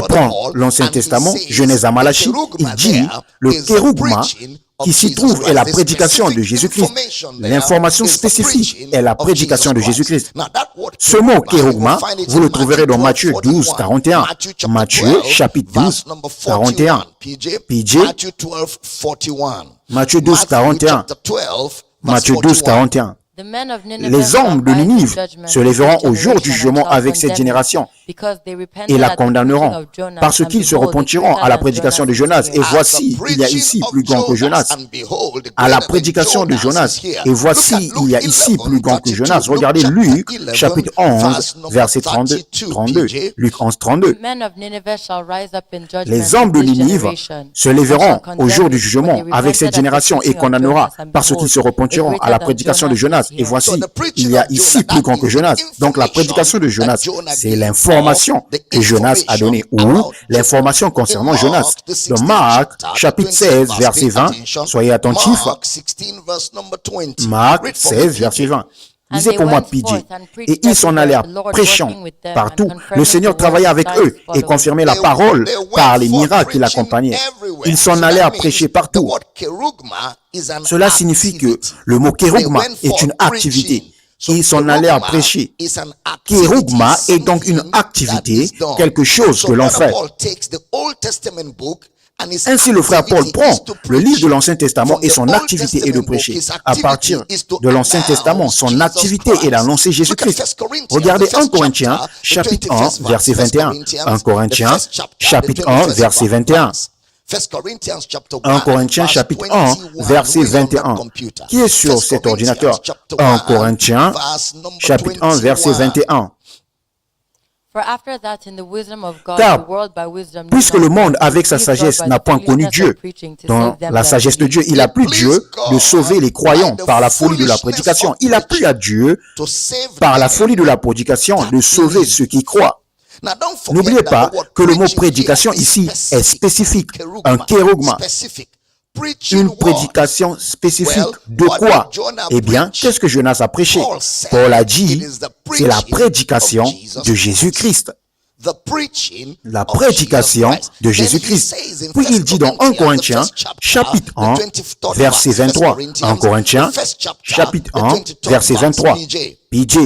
prend l'Ancien Testament, Genèse à Malachie, il dit le kérugma qui s'y trouve est la prédication de Jésus-Christ. L'information spécifique est la prédication de Jésus-Christ. Ce mot kérugma, vous le trouverez dans Matthieu 12, 41. Matthieu chapitre 12, 41. PJ. Matthieu 12, 41. Matthieu 12, 41. Les hommes de Ninive se lèveront au jour du jugement avec cette génération et la condamneront parce qu'ils se repentiront à la prédication de Jonas. Et voici, il y a ici plus grand que Jonas. À la prédication de Jonas. Et voici, il y a ici plus grand que Jonas. Regardez Luc, chapitre 11, verset 32. Luc 11, 32. Les hommes de Ninive se lèveront au jour du jugement avec cette génération et condamnera parce qu'ils se repentiront à la prédication de Jonas. Et voici, il y a ici plus grand que Jonas. Donc la prédication de Jonas, c'est l'information que Jonas a donnée, ou l'information concernant Jonas. Dans Marc, chapitre 16, verset 20, soyez attentifs. Marc 16, verset 20. Lisez pour moi, PJ. Et ils s'en allèrent prêchant partout. Le Seigneur travaillait avec eux et confirmait la parole par les miracles qui l'accompagnaient. Ils s'en allèrent prêcher partout. Cela signifie que le mot kérugma est une activité. Ils s'en allèrent prêcher. Kérugma est donc une activité, quelque chose que l'on fait. Ainsi, le frère Paul prend le livre de l'Ancien Testament et son activité est de prêcher. À partir de l'Ancien Testament, son activité est d'annoncer Jésus-Christ. Regardez 1 Corinthiens, chapitre 1, verset 21. 1 Corinthiens, chapitre 1, verset 21. 1 Corinthiens, chapitre 1, verset 21. Qui est sur cet ordinateur? 1 Corinthiens, chapitre 1, verset 21. Car, puisque le monde, avec sa sagesse, n'a point connu Dieu, dans la sagesse de Dieu, il a plu Dieu de sauver les croyants par la folie de la prédication. Il a plu à Dieu, par la folie de la prédication, de sauver ceux qui croient. N'oubliez pas que le mot prédication ici est spécifique, un kérugma. Une prédication spécifique. De quoi? Eh bien, qu'est-ce que Jonas a prêché? Paul a dit, c'est la prédication de Jésus-Christ. La prédication de Jésus-Christ. Puis il dit dans 1 Corinthiens, chapitre 1, verset 23. 1 Corinthiens, chapitre 1, verset 23. PJ.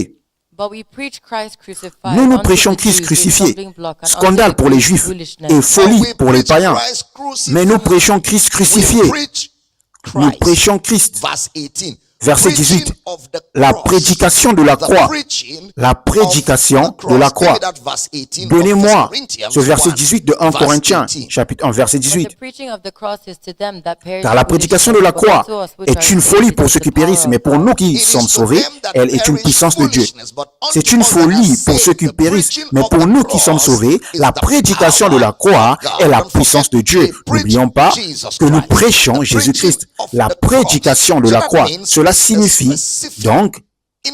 Nous prêchons Christ crucifié, scandale pour les Juifs et folie pour les païens. Mais nous prêchons Christ crucifié. Nous prêchons Christ. Verset 18. La prédication de la croix. La prédication de la croix. Donnez-moi ce verset 18 de 1 Corinthiens, chapitre 1, verset 18. Car la prédication de la croix est une folie pour ceux qui périssent, mais pour nous qui sommes sauvés, elle est une puissance de Dieu. C'est une folie pour ceux qui périssent, mais pour nous qui sommes sauvés, la prédication de la croix est la puissance de Dieu. N'oublions pas que nous prêchons Jésus-Christ. La prédication de la croix. Cela signifie donc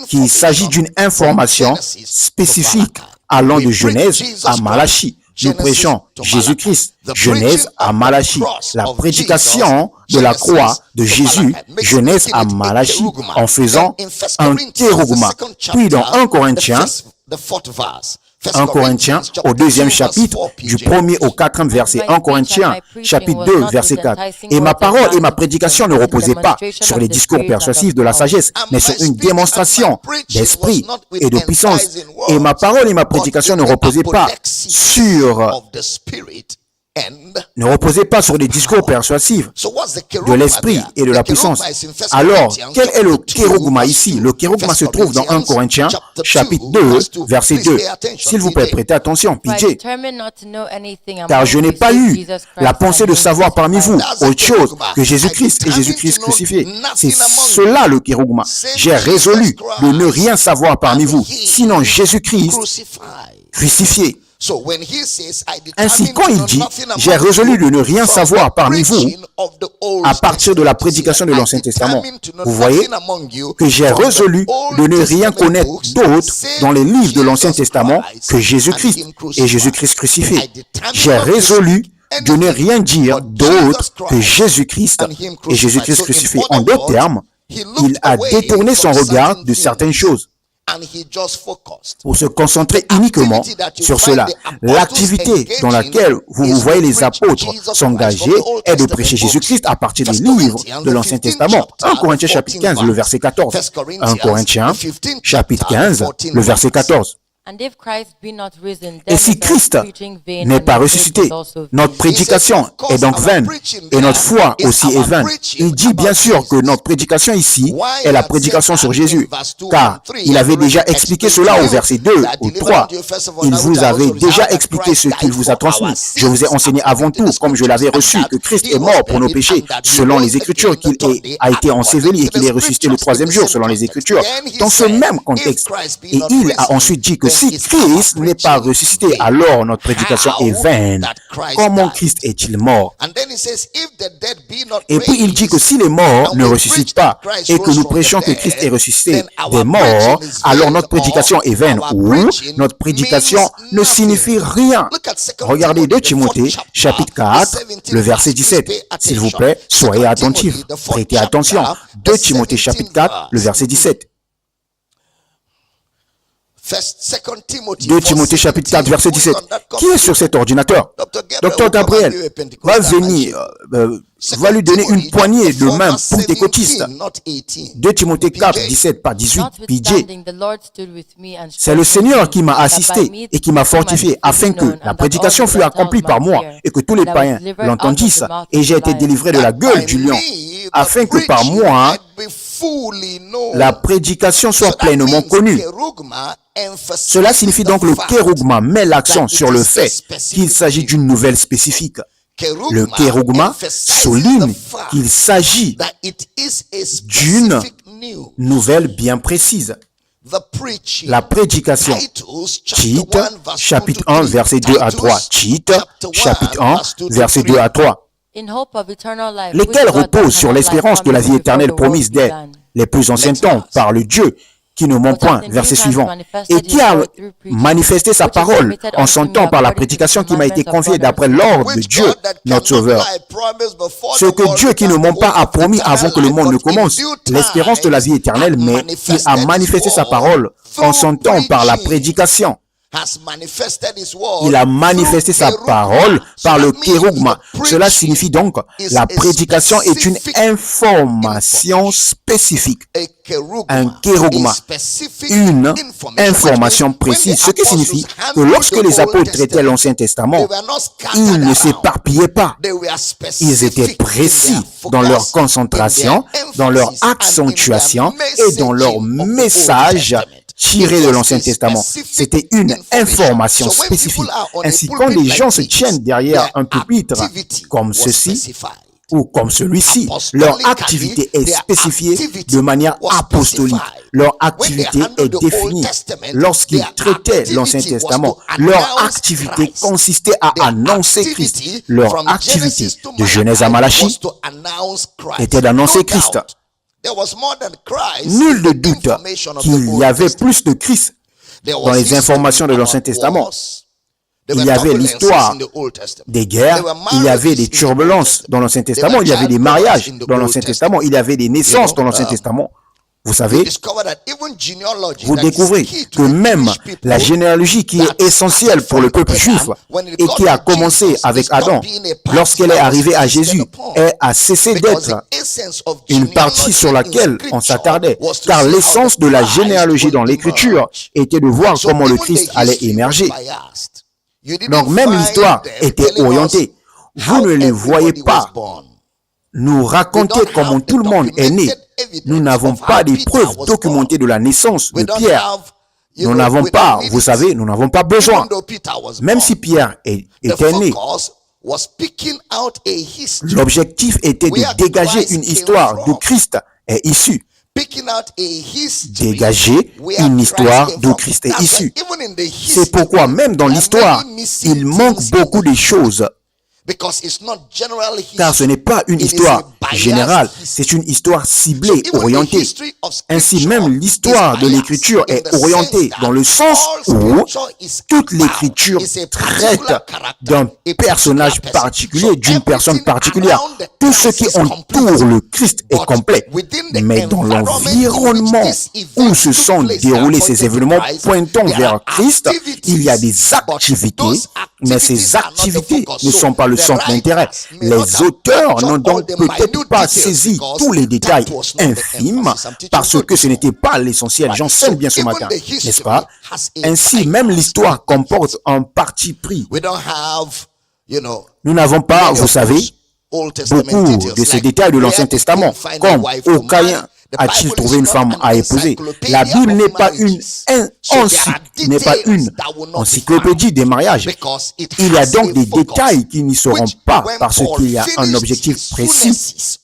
qu'il s'agit d'une information spécifique allant de Genèse à Malachie. nous prêchons Jésus-Christ. Genèse à Malachie. La prédication de la croix de Jésus, Genèse à Malachie, en faisant un kérugma. Puis dans 1 Corinthiens, au 2e chapitre, du 1er au 4e verset. 1 Corinthiens, chapitre 2, verset 4. Et ma parole et ma prédication ne reposaient pas sur les discours persuasifs de la sagesse, mais sur une démonstration d'esprit et de puissance. Et ma parole et ma prédication ne reposaient pas sur des discours persuasifs de l'esprit et de la puissance. Alors, quel est le kérugma ici? Le kérugma se trouve dans 1 Corinthiens, chapitre 2, verset 2. S'il vous plaît, prêtez attention, PJ. Car je n'ai pas eu la pensée de savoir parmi vous autre chose que Jésus-Christ et Jésus-Christ crucifié. C'est cela le kérugma. J'ai résolu de ne rien savoir parmi vous, sinon Jésus-Christ crucifié. Ainsi, quand il dit « J'ai résolu de ne rien savoir parmi vous » à partir de la prédication de l'Ancien Testament, vous voyez que j'ai résolu de ne rien connaître d'autre dans les livres de l'Ancien Testament que Jésus-Christ et Jésus-Christ crucifié. J'ai résolu de ne rien dire d'autre que Jésus-Christ et Jésus-Christ crucifié. En d'autres termes, il a détourné son regard de certaines choses pour se concentrer uniquement sur cela. L'activité dans laquelle vous voyez les apôtres s'engager est de prêcher Jésus-Christ à partir des livres de l'Ancien Testament. 1 Corinthiens chapitre 15, le verset 14. 1 Corinthiens chapitre 15, le verset 14. Et si Christ n'est pas ressuscité, notre prédication est donc vaine et notre foi aussi est vaine. Il dit bien sûr que notre prédication ici est la prédication sur Jésus, car il avait déjà expliqué cela au verset 2 ou 3. Il vous avait déjà expliqué ce qu'il vous a transmis. Je vous ai enseigné avant tout, comme je l'avais reçu, que Christ est mort pour nos péchés, selon les Écritures, qu'il a été enseveli et qu'il est ressuscité le 3e jour, selon les Écritures. Dans ce même contexte, et il a ensuite dit que si Christ n'est pas ressuscité, alors notre prédication est vaine. Comment Christ est-il mort? Et puis il dit que si les morts ne ressuscitent pas et que nous prêchons que Christ est ressuscité des morts, alors notre prédication est vaine ou notre prédication ne signifie rien. Regardez 2 Timothée, chapitre 4, le verset 17. S'il vous plaît, soyez attentifs, prêtez attention. 2 Timothée, chapitre 4, le verset 17. 2 Timothée chapitre 4 verset 17. Qui est sur cet ordinateur? Docteur Gabriel va venir, va lui donner une poignée de main pour tes cotistes. 2 Timothée 4, 17 par 18, PJ. C'est le Seigneur qui m'a assisté et qui m'a fortifié afin que la prédication fût accomplie par moi et que tous les païens l'entendissent. Et j'ai été délivré de la gueule du lion afin que par moi la prédication soit pleinement connue. Cela signifie donc le kérugma met l'accent sur le fait qu'il s'agit d'une nouvelle spécifique. Le kérugma souligne qu'il s'agit d'une nouvelle bien précise. La prédication, Tite, chapitre 1, verset 2 à 3. Tite, chapitre 1, verset 2 à 3. Lesquels reposent sur l'espérance de la vie éternelle promise dès les plus anciens temps par le Dieu qui ne ment point, verset suivant, et qui a manifesté sa parole en son temps par la prédication qui m'a été confiée d'après l'ordre de Dieu, notre Sauveur. Ce que Dieu qui ne ment pas a promis avant que le monde ne commence, l'espérance de la vie éternelle, mais il a manifesté sa parole en son temps par la prédication. Il a manifesté sa parole par le kérugma. Cela signifie donc la prédication est une information spécifique. Un kérugma, une information précise. Ce qui signifie que lorsque les apôtres traitaient l'Ancien Testament, ils ne s'éparpillaient pas. Ils étaient précis dans leur concentration, dans leur accentuation et dans leur message tiré de l'Ancien Testament. C'était une information spécifique. Ainsi, quand les gens se tiennent derrière un pupitre comme ceci ou comme celui-ci, leur activité est spécifiée de manière apostolique. Leur activité est définie. Lorsqu'ils traitaient l'Ancien Testament, leur activité consistait à annoncer Christ. Leur activité de Genèse à Malachie était d'annoncer Christ. Nul ne doute qu'il y avait plus de Christ dans les informations de l'Ancien Testament. Il y avait l'histoire des guerres, il y avait des turbulences dans l'Ancien Testament, il y avait des mariages dans l'Ancien Testament, il y avait des naissances dans l'Ancien Testament. Vous savez, vous découvrez que même la généalogie qui est essentielle pour le peuple juif et qui a commencé avec Adam, lorsqu'elle est arrivée à Jésus, a cessé d'être une partie sur laquelle on s'attardait. Car l'essence de la généalogie dans l'Écriture était de voir comment le Christ allait émerger. Donc même l'histoire était orientée. Vous ne les voyez pas nous raconter comment tout le monde est né. Nous n'avons pas des preuves documentées de la naissance de Pierre. Nous n'avons pas, vous savez, nous n'avons pas besoin. Même si Pierre était né, l'objectif était de dégager une histoire d'où Christ est issu. Dégager une histoire d'où Christ est issu. C'est pourquoi même dans l'histoire, il manque beaucoup de choses. Car ce n'est pas une histoire générale, c'est une histoire ciblée, orientée. Ainsi même l'histoire de l'Écriture est orientée dans le sens où toute l'Écriture traite d'un personnage particulier, d'une personne particulière. Tout ce qui entoure le Christ est complet. Mais dans l'environnement où se sont déroulés ces événements pointant vers Christ, il y a des activités, mais ces activités ne sont pas le centre d'intérêt. Les auteurs n'ont donc peut-être pas saisi tous les détails infimes parce que ce n'était pas l'essentiel. J'enseigne bien ce matin, n'est-ce pas? Ainsi, même l'histoire comporte un parti pris. Nous n'avons pas, vous savez, beaucoup de ces détails de l'Ancien Testament, comme aucun a-t-il trouvé une femme à épouser. La Bible n'est pas une encyclopédie des mariages. Il y a donc des détails qui n'y seront pas parce qu'il y a un objectif précis.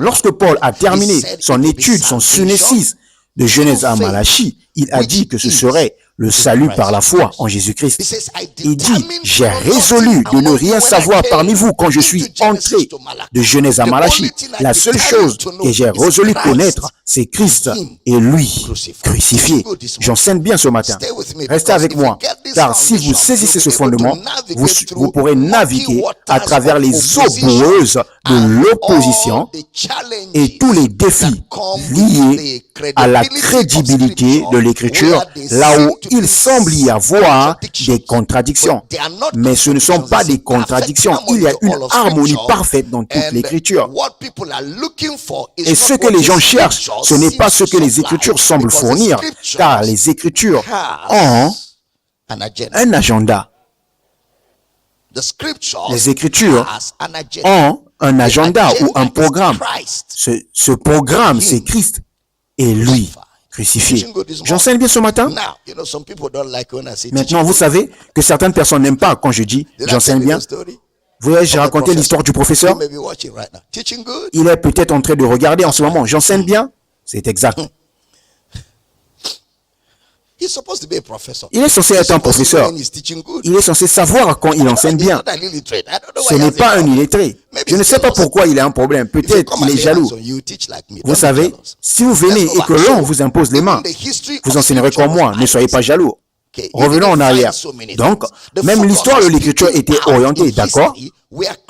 Lorsque Paul a terminé son étude, son Sunésis de Genèse à Malachie, il a dit que ce serait le salut par la foi en Jésus-Christ. Il dit, j'ai résolu de ne rien savoir parmi vous quand je suis entré de Genèse à Malachie. La seule chose que j'ai résolu connaître, c'est Christ et lui crucifié. J'enseigne bien ce matin. Restez avec moi, car si vous saisissez ce fondement, vous pourrez naviguer à travers les eaux boueuses de l'opposition et tous les défis liés à la crédibilité de l'Écriture, là où il semble y avoir des contradictions. Mais ce ne sont pas des contradictions. Il y a une harmonie parfaite dans toute l'Écriture. Et ce que les gens cherchent, ce n'est pas ce que les Écritures semblent fournir, car les Écritures ont un agenda. Les Écritures ont un agenda ou un programme. Ce programme, c'est Christ et lui crucifié. J'enseigne bien ce matin. Maintenant, vous savez que certaines personnes n'aiment pas quand je dis j'enseigne bien. Vous voyez, j'ai raconté l'histoire du professeur. Il est peut-être en train de regarder en ce moment. J'enseigne bien. C'est exact. Il est censé être un professeur. Il est censé savoir quand il enseigne bien. Ce n'est pas un illettré. Je ne sais pas pourquoi il a un problème. Peut-être qu'il est jaloux. Vous savez, si vous venez et que l'on vous impose les mains, vous enseignerez comme moi. Ne soyez pas jaloux. Revenons en arrière. Donc, même l'histoire de l'Écriture était orientée, d'accord?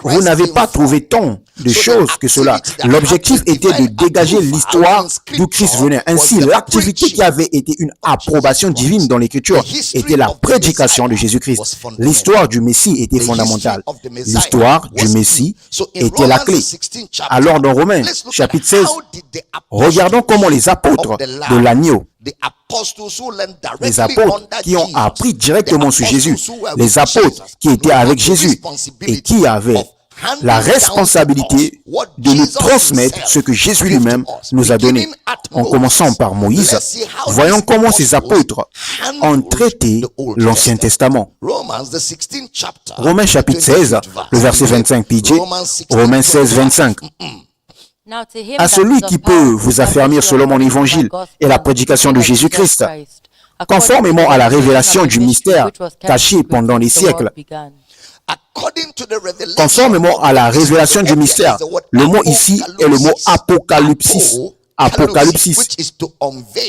Vous n'avez pas trouvé tant de choses que cela. L'objectif était de dégager l'histoire d'où Christ venait. Ainsi, l'activité qui avait été une approbation divine dans l'Écriture était la prédication de Jésus-Christ. L'histoire du Messie était fondamentale. L'histoire du Messie était la clé. Alors, dans Romains, chapitre 16, regardons comment les apôtres de l'agneau, les apôtres qui ont appris directement sur Jésus, les apôtres qui étaient avec Jésus et qui avaient la responsabilité de nous transmettre ce que Jésus lui-même nous a donné. En commençant par Moïse, voyons comment ces apôtres ont traité l'Ancien Testament. Romains chapitre 16, le verset 25, PJ. Romains 16, 25. À celui qui peut vous affermir selon mon évangile et la prédication de Jésus-Christ, conformément à la révélation du mystère caché pendant les siècles. Conformément à la révélation du mystère. Le mot ici est le mot apocalypsis. Apocalypse,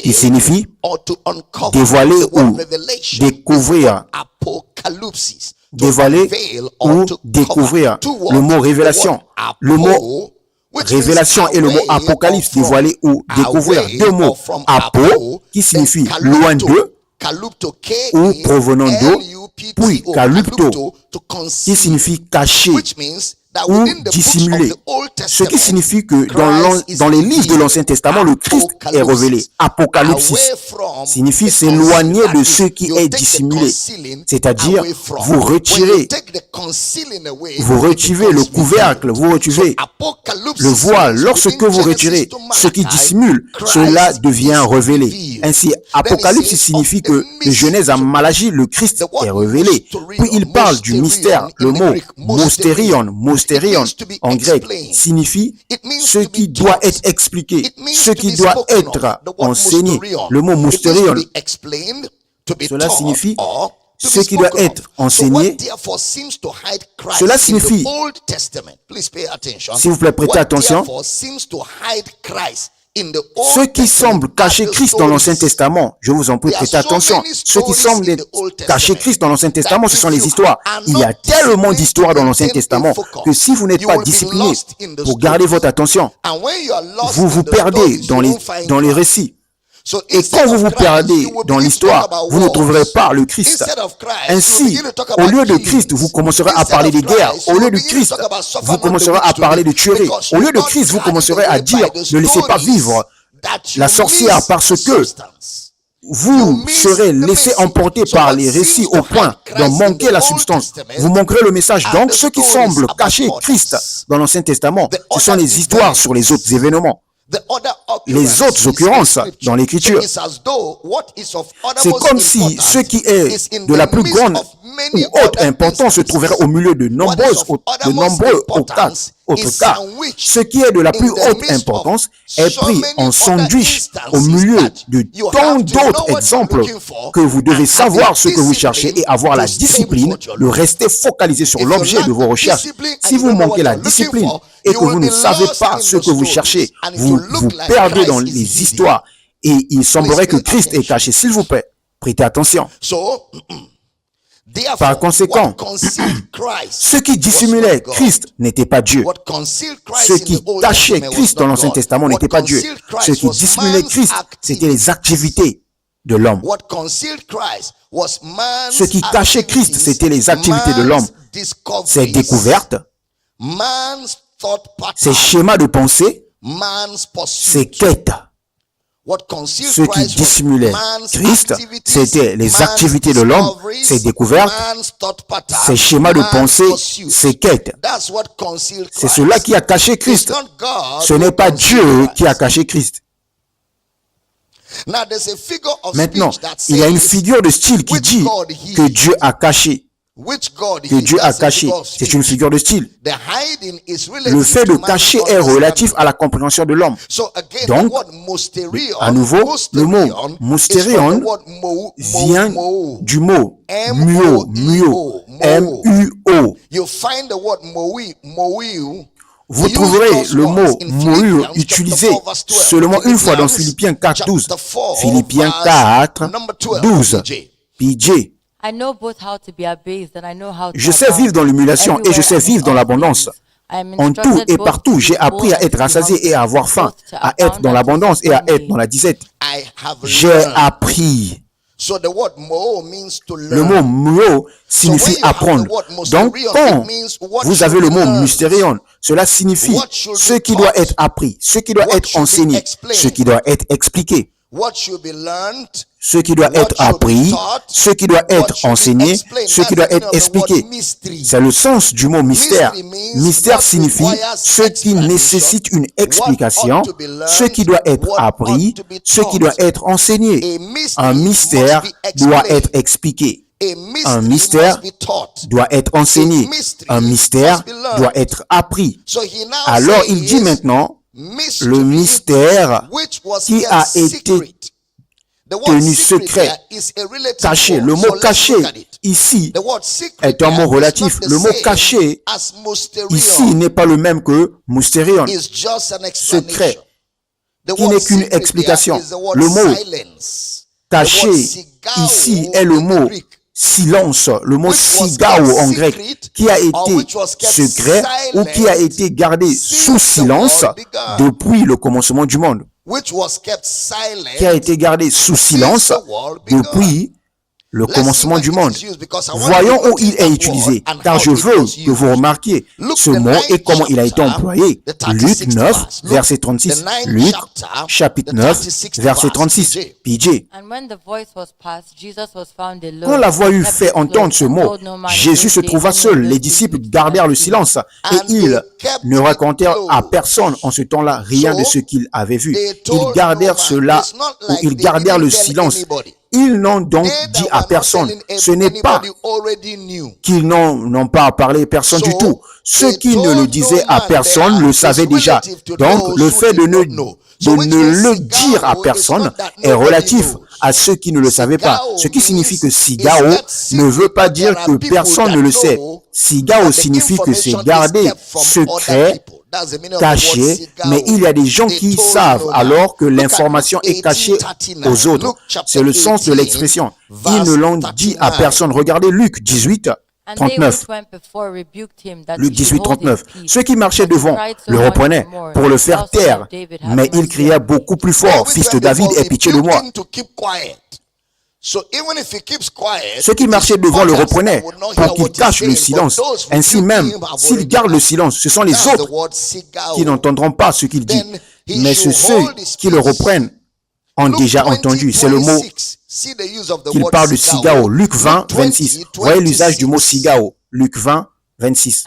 qui signifie dévoiler ou découvrir. Dévoiler ou découvrir. Le mot révélation. Le mot révélation et le mot apocalypse, dévoiler ou découvrir. Deux mots. Apo, qui signifie loin d'eux, ou provenant d'eux, puis kalupto, qui signifie cacher ou dissimuler. Ce qui signifie que dans les livres de l'Ancien Testament, le Christ est révélé. Apocalypse signifie s'éloigner de ce qui est dissimulé. C'est-à-dire, vous retirez le couvercle, vous retirez le voile. Lorsque vous retirez ce qui dissimule, cela devient révélé. Ainsi, Apocalypse signifie que de Genèse à Malachie, le Christ est révélé. Puis il parle du mystère. Le mot mystérion en grec signifie ce qui doit être expliqué, ce qui doit être enseigné. Le mot mystérion, cela signifie ce qui doit être enseigné. Cela signifie, s'il vous plaît, prêtez attention, ce qui semble cacher Christ dans l'Ancien Testament, je vous en prie, prêtez attention. Ce qui semble cacher Christ dans l'Ancien Testament, ce sont les histoires. Il y a tellement d'histoires dans l'Ancien Testament que si vous n'êtes pas discipliné pour garder votre attention, vous vous perdez dans les récits. Et quand vous vous perdez dans l'histoire, vous ne trouverez pas le Christ. Ainsi, au lieu de Christ, vous commencerez à parler des guerres. Au lieu de Christ, vous commencerez à parler de tueries. Au lieu de Christ, vous commencerez à dire ne laissez pas vivre la sorcière parce que vous serez laissé emporter par les récits au point d'en manquer la substance. Vous manquerez le message. Donc, ce qui semble cacher Christ dans l'Ancien Testament, ce sont les histoires sur les autres événements. Les autres occurrences dans l'écriture. C'est comme si ce qui est de la plus grande ou haute importance se trouverait au milieu de nombreux autres cas. Ce qui est de la plus haute importance est pris en sandwich au milieu de tant d'autres exemples que vous devez savoir ce que vous cherchez et avoir la discipline de rester focalisé sur l'objet de vos recherches. Si vous manquez la discipline et que vous ne savez pas ce que vous cherchez, vous vous perdez dans les histoires et il semblerait que Christ est caché. S'il vous plaît, prêtez attention. Par conséquent, ce qui dissimulait Christ n'était pas Dieu. Ce qui cachait Christ dans l'Ancien Testament n'était pas Dieu. Ce qui dissimulait Christ, c'était les activités de l'homme. Ce qui cachait Christ, c'était les activités de l'homme. Ses découvertes, ses schémas de pensée, ses quêtes. Ce qui dissimulait Christ, c'était les activités de l'homme, ses découvertes, ses schémas de pensée, ses quêtes. C'est cela qui a caché Christ. Ce n'est pas Dieu qui a caché Christ. Maintenant, il y a une figure de style qui dit que Dieu a caché. Que Dieu a caché. C'est une figure de style. Le fait de cacher est relatif à la compréhension de l'homme. Donc, à nouveau, le mot mystérion vient du mot muo, M-U-O. Vous trouverez le mot mohu utilisé seulement une fois dans Philippiens 4:12. Philippiens 4:12. PJ. Je sais vivre dans l'humiliation et je sais vivre dans l'abondance. En tout et partout, j'ai appris à être rassasié et à avoir faim, à être dans l'abondance et à être dans la disette. J'ai appris. Le mot muo signifie apprendre. Donc, quand vous avez le mot mystérion, cela signifie ce qui doit être appris, ce qui doit être enseigné, ce qui doit être expliqué. Ce qui doit être appris, ce qui doit être enseigné, ce qui doit être expliqué. C'est le sens du mot mystère. Mystère signifie ce qui nécessite une explication, ce qui doit être appris, ce qui doit être enseigné. Un mystère doit être expliqué. Un mystère doit être enseigné. Un mystère doit être appris. Alors il dit maintenant, le mystère qui a été tenu secret, caché. Le mot caché ici est un mot relatif. Le mot caché ici n'est pas le même que mystérion, secret. qui n'est qu'une explication. Le mot caché ici est le mot silence, le mot sigao en grec, qui a été secret ou qui a été gardé sous silence depuis le commencement du monde, qui a été gardé sous silence depuis le commencement du monde. Voyons où il est utilisé, car je veux que vous remarquiez ce mot et comment il a été employé. Luc 9, verset 36. Luc, chapitre 9, verset 36. PJ. Quand la voix eut fait entendre ce mot, Jésus se trouva seul. Les disciples gardèrent le silence et ils ne racontèrent à personne en ce temps-là rien de ce qu'ils avaient vu. Ils gardèrent cela, ou ils gardèrent le silence. Ils n'ont donc dit à personne. Ce n'est pas qu'ils n'ont pas parlé à personne du tout. Ceux qui ne le disaient à personne le savaient déjà. Donc, le fait de ne le dire à personne est relatif à ceux qui ne le savaient pas. Ce qui signifie que sigao ne veut pas dire que personne ne le sait. Sigao signifie que c'est gardé secret, caché, mais il y a des gens qui savent alors que l'information est cachée aux autres. C'est le sens de l'expression. Ils ne l'ont dit à personne. Regardez Luc 18, 39. Luc 18, 39. Ceux qui marchaient devant le reprenaient pour le faire taire, mais il criait beaucoup plus fort, « Fils de David, aie pitié de moi !» Ceux qui marchaient devant le reprenaient pour qu'il cache le silence. Ainsi même, s'il garde le silence, ce sont les autres qui n'entendront pas ce qu'il dit. Mais ceux qui le reprennent ont déjà entendu. C'est le mot qu'il parle de sigao. Luc 20, 26. Voyez l'usage du mot sigao. Luc 20, 26.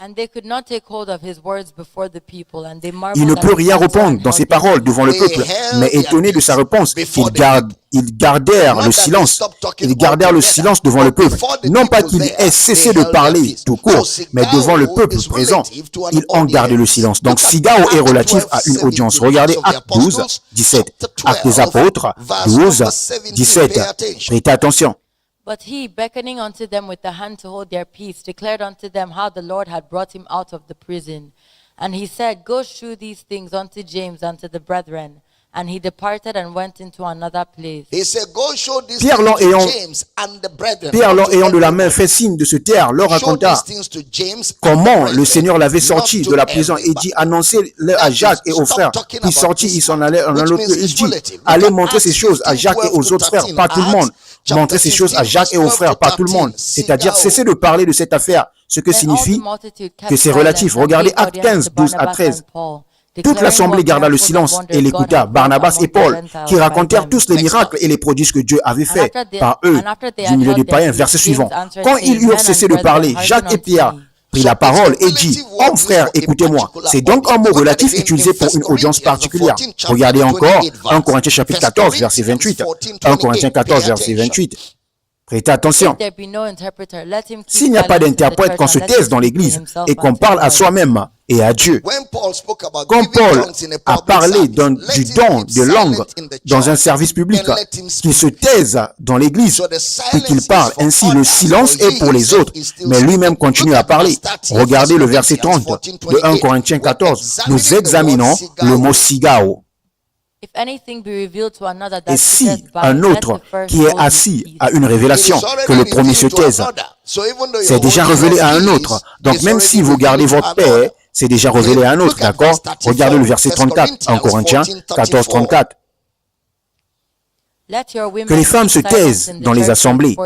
Il ne peut rien répondre dans ses paroles devant le peuple, mais étonné de sa réponse, ils gardèrent le silence. Ils gardèrent le silence devant le peuple. Non pas qu'ils aient cessé de parler tout court, mais devant le peuple présent, ils ont gardé le silence. Donc, sigao est relatif à une audience. Regardez Actes 12, 17. Actes des Apôtres, 12, 17. Prêtez attention. But he, beckoning unto them with the hand to hold their peace, declared unto them how the Lord had brought him out of the prison. And he said, Go shew these things unto James and to the brethren. And he departed and went into another place. Pierre, l'en ayant de la main fait signe de se taire, leur raconta comment le Seigneur l'avait sorti de la prison et dit, annoncez-le à Jacques et aux frères. Puis sorti, il s'en allait en un autre lieu. Il dit, allez montrer ces choses à Jacques et aux autres frères, pas tout le monde. Montrer ces choses à Jacques et aux frères, pas tout le monde. C'est-à-dire, cessez de parler de cette affaire, ce que signifie que c'est relatif. Regardez Actes 15, 12 à 13. Toute l'assemblée garda le silence et l'écouta, Barnabas et Paul, qui racontèrent tous les miracles et les prodiges que Dieu avait faits par eux du milieu des païens. Verset suivant. Quand ils eurent cessé de parler, Jacques et Pierre prit la parole et dit, « Hommes frères, écoutez-moi. » C'est donc un mot relatif utilisé pour une audience particulière. Regardez encore 1 Corinthiens chapitre 14, verset 28. 1 Corinthiens 14, verset 28. Prêtez attention. S'il n'y a pas d'interprète, qu'on se taise dans l'église et qu'on parle à soi-même et à Dieu. Quand Paul a parlé du don de langue dans un service public, qu'il se taise dans l'église et qu'il parle. Ainsi, le silence est pour les autres, mais lui-même continue à parler. Regardez le verset 30 de 1 Corinthiens 14. Nous examinons le mot sigao. Et si un autre qui est assis a une révélation, que le premier se taise, c'est déjà révélé à un autre. Donc même si vous gardez votre paix, c'est déjà révélé à un autre, d'accord? Regardez le verset 34, 1 Corinthiens 14, 34. Que les femmes se taisent dans les assemblées,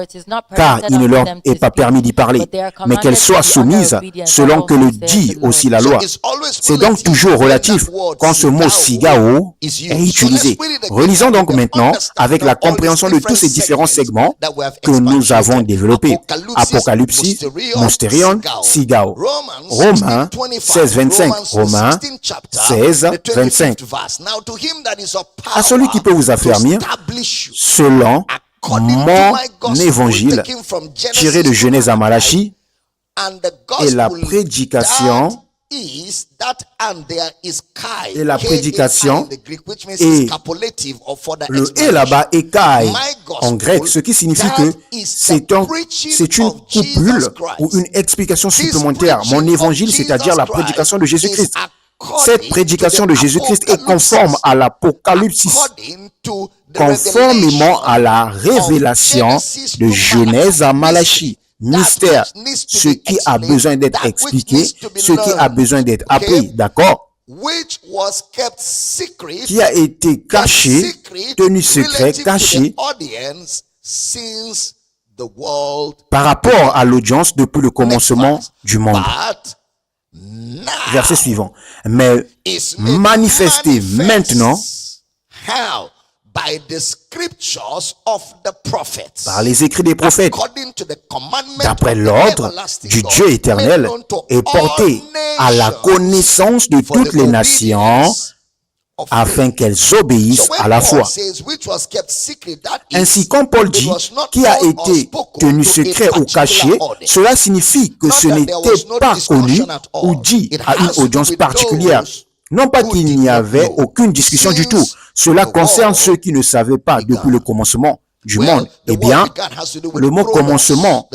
car il ne leur est pas permis d'y parler, mais qu'elles soient soumises selon que le dit aussi la loi. C'est donc toujours relatif quand ce mot sigao est utilisé. Relisons donc maintenant avec la compréhension de tous ces différents segments que nous avons développés. Apocalypse, Mysterion, sigao. Romains 16, 25. Romains 16, 25. À celui qui peut vous affermir, selon mon évangile, tiré de Genèse à Malachie, et la prédication, et le et là-bas est kai en grec, ce qui signifie que c'est une coupule ou une explication supplémentaire. Mon évangile, c'est-à-dire la prédication de Jésus-Christ. Cette prédication de Jésus-Christ est conforme à l'Apocalypse, conformément à la révélation de Genèse à Malachie. Mystère, ce qui a besoin d'être expliqué, ce qui a besoin d'être appris, d'accord? Qui a été caché, tenu secret, caché par rapport à l'audience depuis le commencement du monde. Verset suivant. Mais manifesté maintenant par les écrits des prophètes, d'après l'ordre du Dieu éternel, est porté à la connaissance de toutes les nations, afin qu'elles obéissent à la foi. Ainsi, quand Paul dit qui a été tenu secret ou caché, cela signifie que ce n'était pas connu ou dit à une audience particulière. Non pas qu'il n'y avait aucune discussion du tout. Cela concerne ceux qui ne savaient pas depuis le commencement du monde. Eh bien, le mot commencement,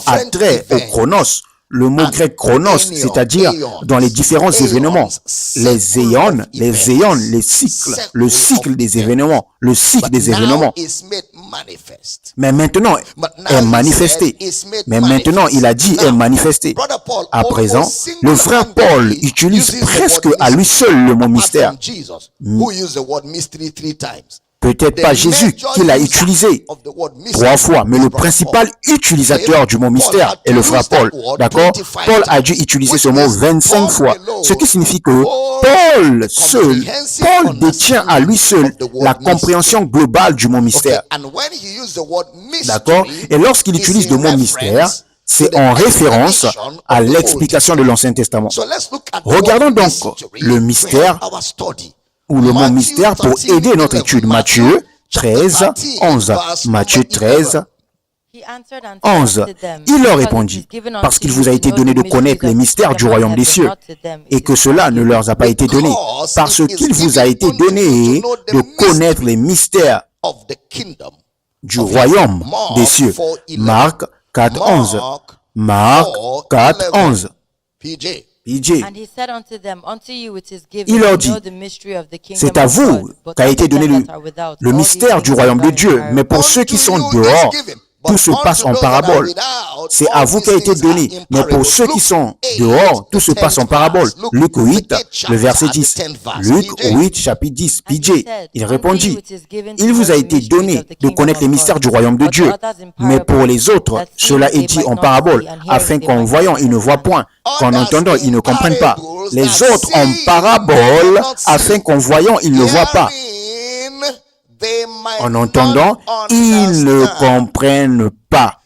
a trait au chronos. Le mot grec chronos, c'est-à-dire dans les différents événements, les éons, les cycles, le cycle des événements, le cycle des événements. Mais maintenant est manifesté. Mais maintenant, il a dit est manifesté. À présent, le frère Paul utilise presque à lui seul le mot mystère. Peut-être pas Jésus qui l'a utilisé 3 fois, mais le principal utilisateur du mot mystère est le frère Paul. D'accord? Paul a dû utiliser ce mot 25 fois. Ce qui signifie que Paul détient à lui seul la compréhension globale du mot mystère. D'accord? Et lorsqu'il utilise le mot mystère, c'est en référence à l'explication de l'Ancien Testament. Regardons donc le mystère ou le mot mystère pour aider notre étude. Matthieu 13, 11. Matthieu 13, 11. Il leur répondit, parce qu'il vous a été donné de connaître les mystères du royaume des cieux, et que cela ne leur a pas été donné, parce qu'il vous a été donné de connaître les mystères du royaume des cieux. Marc 4, 11. Marc 4, 11. Il leur dit, c'est à vous qu'a été donné le mystère du royaume de Dieu, mais pour ceux qui sont dehors, tout se passe en parabole. C'est à vous qu'a été donné, mais pour ceux qui sont dehors, tout se passe en parabole. Luc 8, le verset 10. Luc 8, chapitre 10. PJ, il répondit, il vous a été donné de connaître les mystères du royaume de Dieu, mais pour les autres, cela est dit en parabole, afin qu'en voyant, ils ne voient point, qu'en entendant, ils ne comprennent pas. Les autres en parabole, afin qu'en voyant, ils ne voient pas. En entendant, ils ne comprennent pas.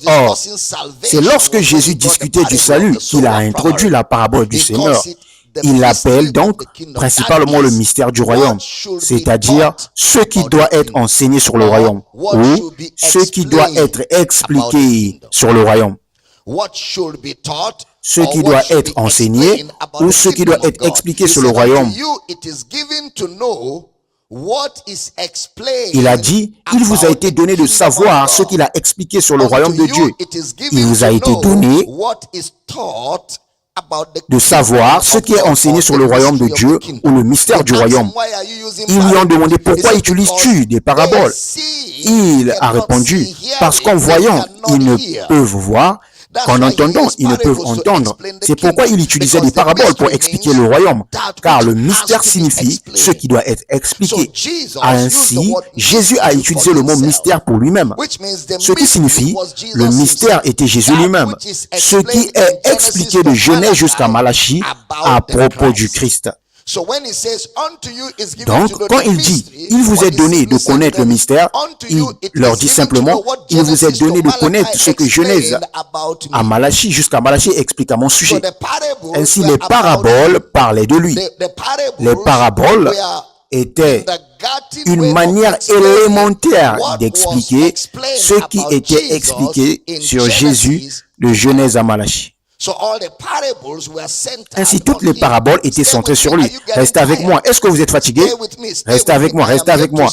Or, c'est lorsque Jésus discutait du salut qu'il a introduit la parabole du Seigneur. Il l'appelle donc principalement le mystère du royaume, c'est-à-dire ce qui doit être enseigné sur le royaume ou ce qui doit être expliqué sur le royaume. Ce qui doit être enseigné ou ce qui doit être expliqué sur le royaume. Il a dit, il vous a été donné de savoir ce qu'il a expliqué sur le royaume de Dieu. Il vous a été donné de savoir ce qui est enseigné sur le royaume de Dieu ou le mystère du royaume. Ils lui ont demandé pourquoi utilises-tu des paraboles? Il a répondu, parce qu'en voyant, ils ne peuvent voir, qu'en entendant, ils ne peuvent entendre. C'est pourquoi il utilisait des paraboles pour expliquer le royaume, car le mystère signifie ce qui doit être expliqué. Ainsi, Jésus a utilisé le mot mystère pour lui-même, ce qui signifie le mystère était Jésus lui-même, ce qui est expliqué de Genèse jusqu'à Malachie à propos du Christ. Donc, quand il dit, il vous est donné de connaître le mystère, il leur dit simplement, il vous est donné de connaître ce que Genèse à Malachie, jusqu'à Malachie, explique à mon sujet. Ainsi, les paraboles parlaient de lui. Les paraboles étaient une manière élémentaire d'expliquer ce qui était expliqué sur Jésus de Genèse à Malachie. Ainsi, toutes les paraboles étaient centrées sur lui. Restez avec moi. Est-ce que vous êtes fatigué? Restez avec moi, restez avec moi.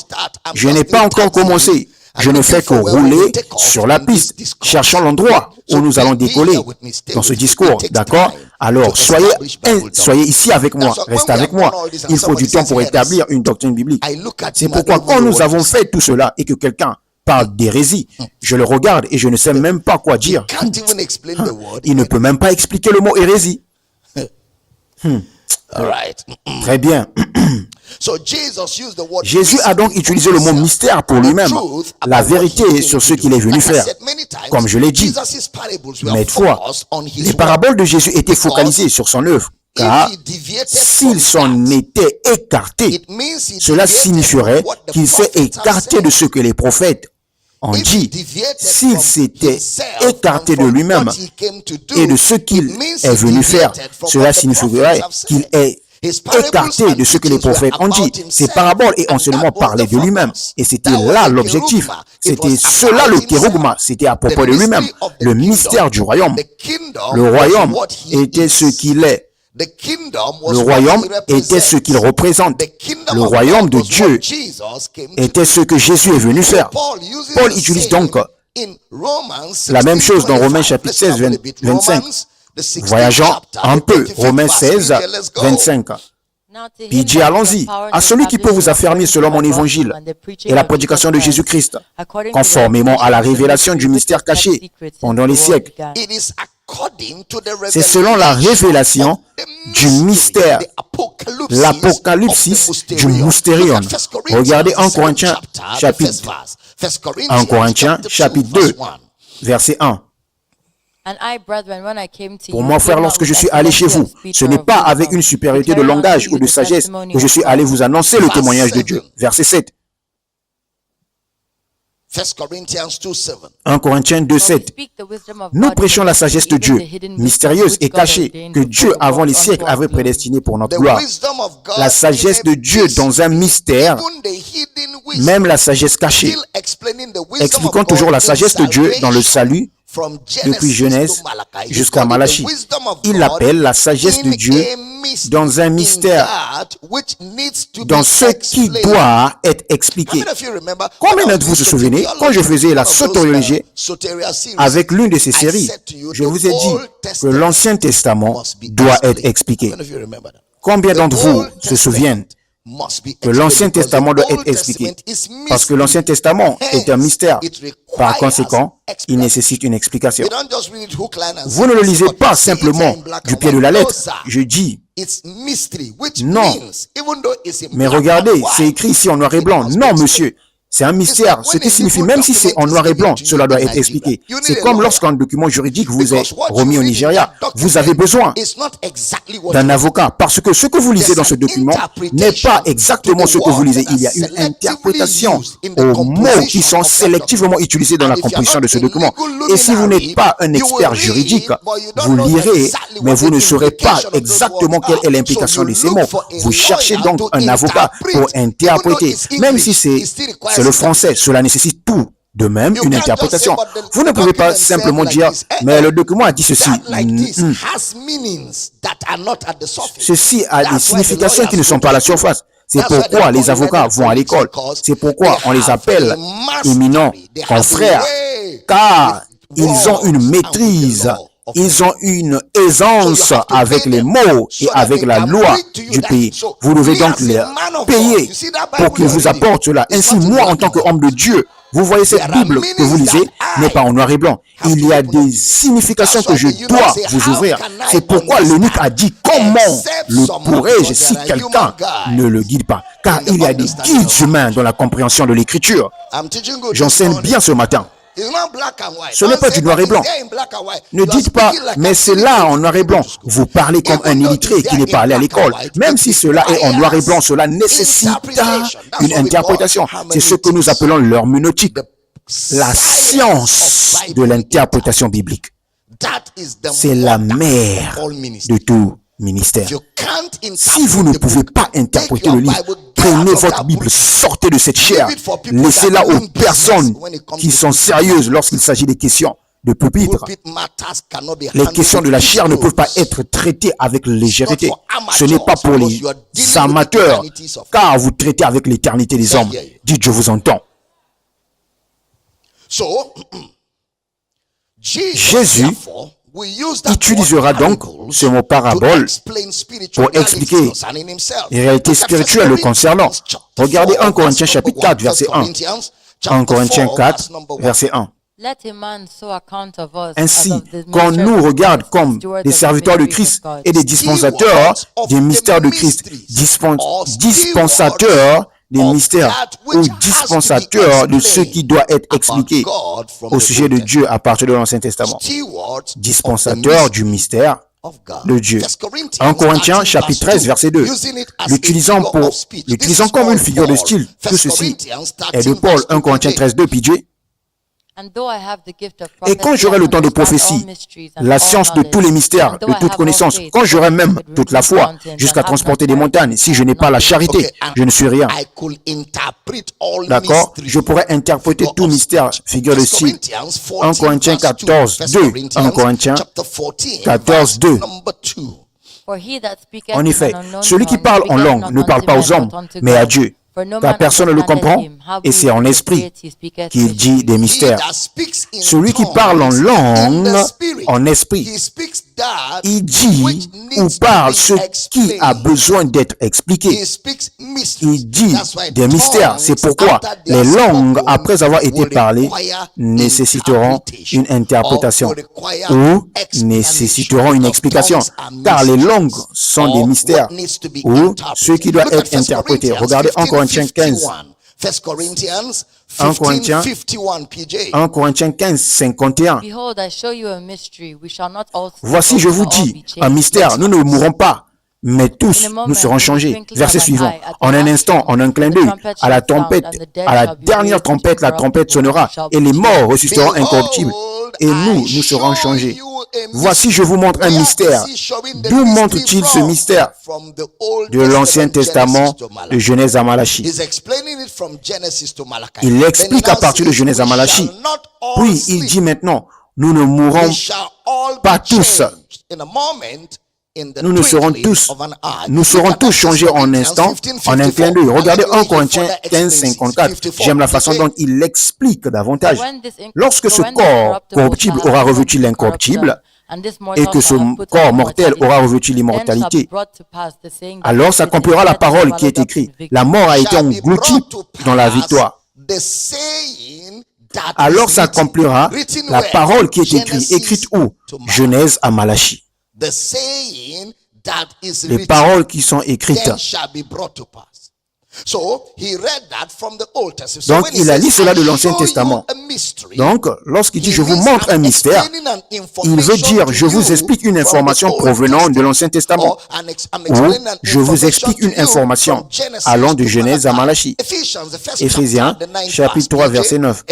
Je n'ai pas encore commencé. Je ne fais que rouler sur la piste, cherchant l'endroit où nous allons décoller dans ce discours, d'accord? Alors, soyez ici avec moi, restez avec moi. Il faut du temps pour établir une doctrine biblique. C'est pourquoi quand nous avons fait tout cela et que quelqu'un parle d'hérésie, je le regarde et je ne sais même pas quoi dire. Il ne peut même pas expliquer le mot hérésie. Très bien. Jésus a donc utilisé le mot mystère pour lui-même, la vérité sur ce qu'il est venu faire. Comme je l'ai dit, maintes fois, les paraboles de Jésus étaient focalisées sur son œuvre, car s'il s'en était écarté, cela signifierait qu'il s'est écarté de ce que les prophètes ont dit. S'il s'était écarté de lui-même et de ce qu'il est venu faire, cela signifierait qu'il est écarté de ce que les prophètes ont dit. Ces paraboles et enseignements parlaient de lui-même. Et c'était là l'objectif. C'était cela le kérugma. C'était à propos de lui-même. Le mystère du royaume. Le royaume était ce qu'il est. Le royaume était ce qu'il représente. Le royaume de Dieu était ce que Jésus est venu faire. Paul utilise donc la même chose dans Romains chapitre 16, 25. Voyageons un peu, Romains 16, 25. Puis il dit, allons-y, à celui qui peut vous affermir selon mon évangile et la prédication de Jésus-Christ, conformément à la révélation du mystère caché pendant les siècles. C'est selon la révélation du mystère, l'apocalypse du mystérion. Regardez 1 Corinthiens chapitre 2, verset 1. Pour moi, frère, lorsque je suis allé chez vous, ce n'est pas avec une supériorité de langage ou de sagesse que je suis allé vous annoncer le témoignage de Dieu. Verset 7. 1 Corinthiens 2, 7. Nous prêchons la sagesse de Dieu, mystérieuse et cachée, que Dieu, avant les siècles, avait prédestinée pour notre gloire. La sagesse de Dieu dans un mystère, même la sagesse cachée. Expliquons toujours la sagesse de Dieu dans le salut, depuis Genèse jusqu'à Malachie. Il l'appelle la sagesse de Dieu dans un mystère, dans ce qui doit être expliqué. Combien d'entre vous se souvenez, quand je faisais la soteriologie avec l'une de ces séries, je vous ai dit que l'Ancien Testament doit être expliqué. Combien d'entre vous se souviennent que l'Ancien Testament doit être expliqué? Parce que l'Ancien Testament est un mystère. Par conséquent, il nécessite une explication. Vous ne le lisez pas simplement du pied de la lettre. Je dis non. Mais regardez, c'est écrit ici en noir et blanc. Non, monsieur. C'est un mystère. Ce qui signifie, même si c'est en noir et blanc, cela doit être expliqué. C'est comme lorsqu'un document juridique vous est remis au Nigeria. Vous avez besoin d'un avocat. Parce que ce que vous lisez dans ce document n'est pas exactement ce que vous lisez. Il y a une interprétation aux mots qui sont sélectivement utilisés dans la composition de ce document. Et si vous n'êtes pas un expert juridique, vous lirez, mais vous ne saurez pas exactement quelle est l'implication de ces mots. Vous cherchez donc un avocat pour interpréter. Même si c'est le français, cela nécessite tout de même une interprétation. Vous ne pouvez pas simplement dire, mais le document a dit ceci. Ceci a des significations qui ne sont pas à la surface. C'est pourquoi les avocats vont à l'école. C'est pourquoi on les appelle éminents confrères, car ils ont une maîtrise. Ils ont une aisance avec les mots et avec la loi du pays. Vous devez donc les payer pour qu'ils vous apportent cela. Ainsi, moi, en tant qu'homme de Dieu, vous voyez cette Bible que vous lisez n'est pas en noir et blanc. Il y a des significations que je dois vous ouvrir. C'est pourquoi l'eunuque a dit, comment le pourrais-je si quelqu'un ne le guide pas? Car il y a des guides humains dans la compréhension de l'écriture. J'enseigne bien ce matin. Ce n'est pas du noir et blanc. Ne dites pas, mais c'est là en noir et blanc. Vous parlez comme un illettré qui n'est pas allé à l'école. Même si cela est en noir et blanc, cela nécessite une interprétation. C'est ce que nous appelons l'herméneutique, la science de l'interprétation biblique. C'est la mère de tout ministère. Si vous ne pouvez pas interpréter le livre, prenez votre Bible, sortez de cette chair, laissez-la aux personnes qui sont sérieuses lorsqu'il s'agit des questions de pupitre. Les questions de la chair ne peuvent pas être traitées avec légèreté. Ce n'est pas pour les amateurs, car vous traitez avec l'éternité des hommes. Dites, je vous entends. Jésus utilisera donc ce mot parabole pour expliquer les réalités spirituelles le concernant. Regardez 1 Corinthiens chapitre 4, verset 1. 1 Corinthiens 4, verset 1. Ainsi, qu'on nous regarde comme des serviteurs de Christ et des dispensateurs des mystères de Christ, dispensateurs des mystères ou dispensateurs de ce qui doit être expliqué au sujet de Dieu à partir de l'Ancien Testament. Dispensateur du mystère de Dieu. 1 Corinthiens chapitre 13 verset 2. L'utilisant comme une figure de style, tout ceci est de Paul. 1 Corinthiens 13 2 PJ. Et quand j'aurai le don de prophétie, la science de tous les mystères, de toute connaissance, quand j'aurai même toute la foi, jusqu'à transporter des montagnes, si je n'ai pas la charité, je ne suis rien. D'accord? Je pourrais interpréter tout mystère, figure de style. 1 Corinthiens 14, 2. 1 Corinthiens 14, 2. En effet, celui qui parle en langue ne parle pas aux hommes, mais à Dieu. Car personne ne le comprend, et c'est en esprit qu'il dit des mystères. Celui qui parle en langue, en esprit, il dit ou parle ce qui a besoin d'être expliqué. Il dit des mystères. C'est pourquoi les langues, après avoir été parlées, nécessiteront une interprétation ou nécessiteront une explication. Car les langues sont des mystères ou ce qui doit être interprété. Regardez 1 Corinthiens 15. 1 Corinthiens 15, 51. Voici, je vous dis, un mystère, nous ne mourrons pas, mais tous nous serons changés. Verset suivant. En un instant, en un clin d'œil, à la dernière trompette, la trompette sonnera, et les morts ressusciteront incorruptibles, et nous serons changés. Voici, je vous montre un mystère. D'où montre-t-il ce mystère? De l'Ancien Testament, de Genèse à Malachie. Il l'explique à partir de Genèse à Malachie. Puis, il dit maintenant, nous ne mourrons pas tous. Nous serons tous changés en un instant, en un clin d'œil. Regardez 1 Corinthiens 15, 54. J'aime la façon dont il l'explique davantage. Lorsque ce corps corruptible aura revêtu l'incorruptible, et que ce corps mortel aura revêtu l'immortalité, alors s'accomplira la parole qui est écrite. La mort a été engloutie dans la victoire. Alors s'accomplira la parole qui est écrite où? Genèse à Malachie. Les paroles qui sont écrites. Donc, il a lu cela de l'Ancien Testament. Donc, lorsqu'il dit « je vous montre un mystère », il veut dire « je vous explique une information provenant de l'Ancien Testament » ou « je vous explique une information allant de Genèse à Malachie ». Éphésiens, chapitre 3, verset 9.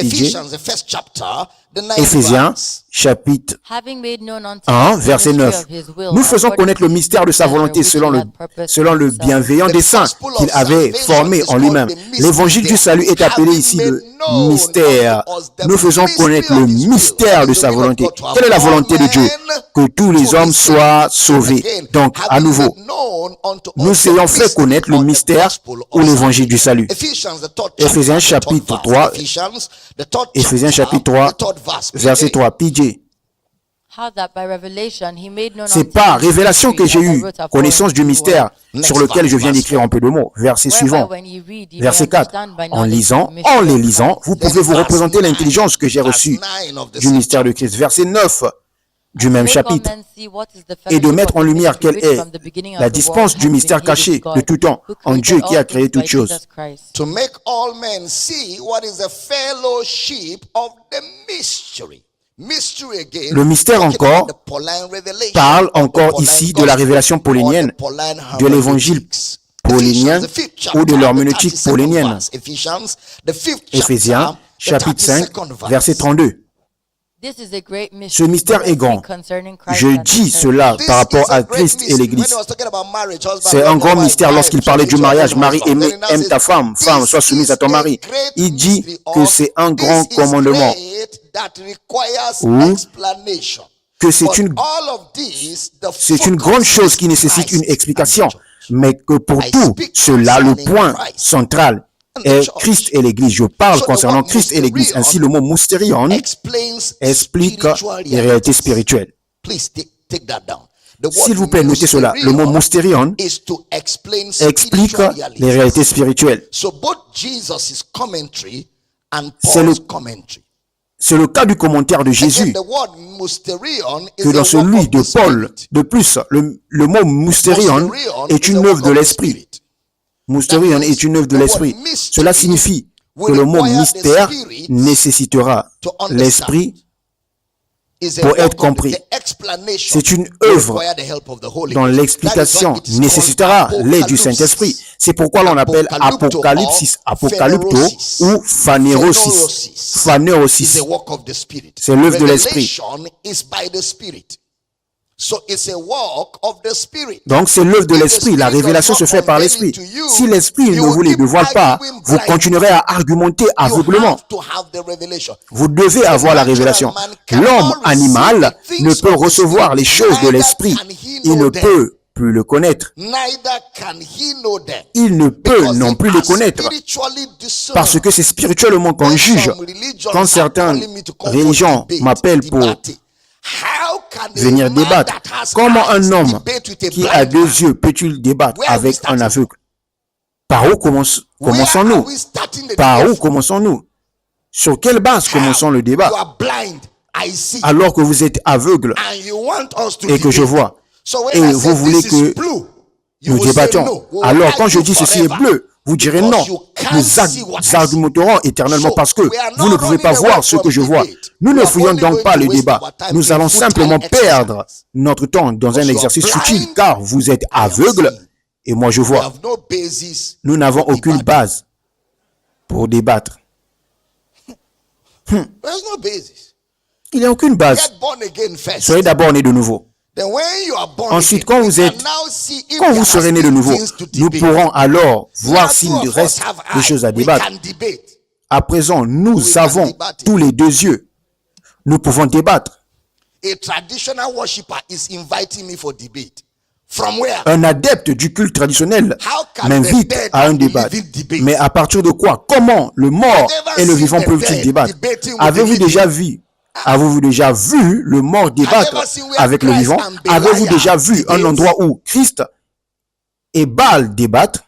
Éphésiens, chapitre 1, verset 9. Nous faisons connaître le mystère de sa volonté selon le bienveillant dessein qu'il avait formé en lui-même. L'évangile du salut est appelé ici le mystère. Nous faisons connaître le mystère de sa volonté. Quelle est la volonté de Dieu? Que tous les hommes soient sauvés. Donc, à nouveau, nous ayons fait connaître le mystère ou l'évangile du salut. Éphésiens chapitre 3, verset 3, PJ. C'est par révélation que j'ai eu connaissance du mystère sur lequel je viens d'écrire en peu de mots. Verset suivant. Verset 4. En les lisant, vous pouvez vous représenter l'intelligence que j'ai reçue du mystère de Christ. Verset 9 du même chapitre. Et de mettre en lumière quelle est la dispense du mystère caché de tout temps en Dieu qui a créé toutes choses. To make all men see what is the fellowship of the mystery. Le mystère encore parle encore ici de la révélation paulénienne, de l'évangile paulinien ou de l'herméneutique paulénienne. Éphésiens, chapitre 5, verset 32. Ce mystère est grand. Je dis cela par rapport à Christ et l'Église. C'est un grand mystère lorsqu'il parlait du mariage. Marie, aime ta femme. Femme, sois soumise à ton mari. Il dit que c'est un grand commandement. Ou que c'est une grande chose qui nécessite une explication. Mais que pour tout cela, le point central est Christ et l'Église. Je parle concernant Christ et l'Église. Ainsi, le mot mysterion explique les réalités spirituelles. S'il vous plaît, notez cela. Le mot mysterion explique les réalités spirituelles. C'est le cas du commentaire de Jésus que dans celui de Paul. De plus, le mot mysterion est une œuvre de l'esprit. Mysterion est une œuvre de l'esprit. Cela signifie que le mot mystère nécessitera l'esprit pour être compris. C'est une œuvre dont l'explication nécessitera l'aide du Saint-Esprit. C'est pourquoi l'on appelle apocalypsis, apocalypto ou phanérosis. Phanérosis, c'est l'œuvre de l'Esprit. Donc c'est l'œuvre de l'Esprit. La révélation se fait par l'Esprit. Si l'Esprit ne vous les dévoile pas, vous continuerez à argumenter aveuglement. Vous devez avoir la révélation. L'homme animal ne peut recevoir les choses de l'Esprit. Il ne peut plus le connaître. Il ne peut non plus le connaître parce que c'est spirituellement qu'on juge. Quand certaines religions m'appellent pour venir débattre, comment un homme qui a deux yeux peut-il débattre avec un aveugle? Par où commençons-nous? Par où commençons-nous? Sur quelle base commençons le débat? Alors que vous êtes aveugle et que je vois. Et vous voulez que nous débattions. Alors quand je dis ceci est bleu, vous direz non. Nous argumenterons éternellement parce que vous ne pouvez pas voir ce que je vois. Nous ne fouillons donc pas le débat. Nous allons simplement perdre notre temps dans un exercice futile car vous êtes aveugle et moi je vois. Nous n'avons aucune base pour débattre. Il n'y a aucune base. Soyez d'abord nés de nouveau. Ensuite, quand vous serez né de nouveau, nous pourrons alors voir s'il reste des choses à débattre. À présent, nous avons tous les deux yeux. Nous pouvons débattre. Un adepte du culte traditionnel m'invite à un débat. Mais à partir de quoi? Comment le mort et le vivant peuvent-ils débattre? Avez-vous déjà vu le mort débattre avec le vivant? Avez-vous déjà vu un endroit où Christ et Baal débattent?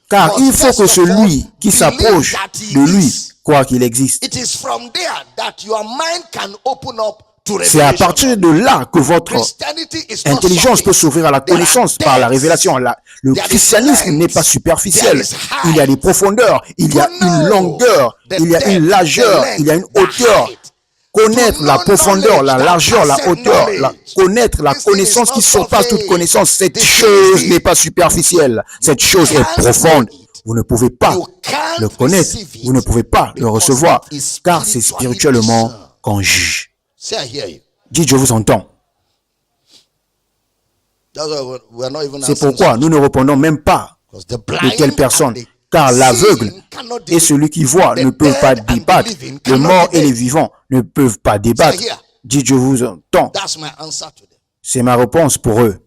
Car il faut que celui qui s'approche de lui croit qu'il existe. C'est à partir de là que votre intelligence peut s'ouvrir à la connaissance par la révélation. Le christianisme n'est pas superficiel. Il y a des profondeurs, il y a une longueur, il y a une largeur, il y a une hauteur. Connaître la profondeur, la largeur, la hauteur, connaître la connaissance qui surpasse toute connaissance. Cette chose n'est pas superficielle. Cette chose est profonde. Vous ne pouvez pas le connaître. Vous ne pouvez pas le recevoir. Car c'est spirituellement qu'on juge. Dites, je vous entends. C'est pourquoi nous ne répondons même pas de telle personne. Car l'aveugle et celui qui voit ne peuvent pas débattre. Le mort et les vivants ne peuvent pas débattre. Dites, je vous entends. C'est ma réponse pour eux.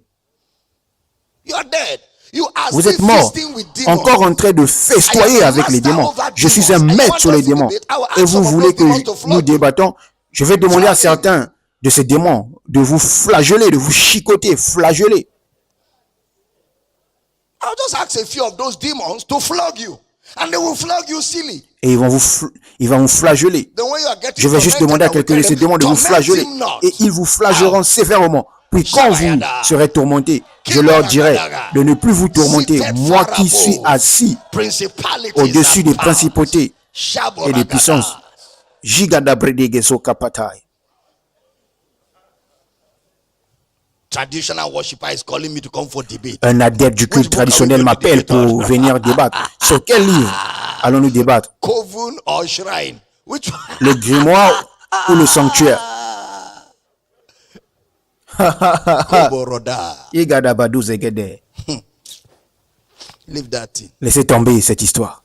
Vous êtes mort, encore en train de festoyer avec les démons. Je suis un maître sur les démons. Et vous voulez que nous débattons? Je vais demander à certains de ces démons de vous flageller, de vous chicoter, flageller. I'll just ask a few of those demons to flog you. And they will flog you silly. Et ils vont vous flageller. Je vais juste demander à quelqu'un de ces démons de vous flageller. Et ils vous flagelleront sévèrement. Puis quand vous serez tourmentés, je leur dirai de ne plus vous tourmenter. Moi qui suis assis au-dessus des principautés et des puissances. Jigadabredigeso kapatai. Un adepte du culte traditionnel m'appelle pour venir débattre. Sur quel livre allons-nous débattre? Le grimoire ou le sanctuaire? Laissez tomber cette histoire.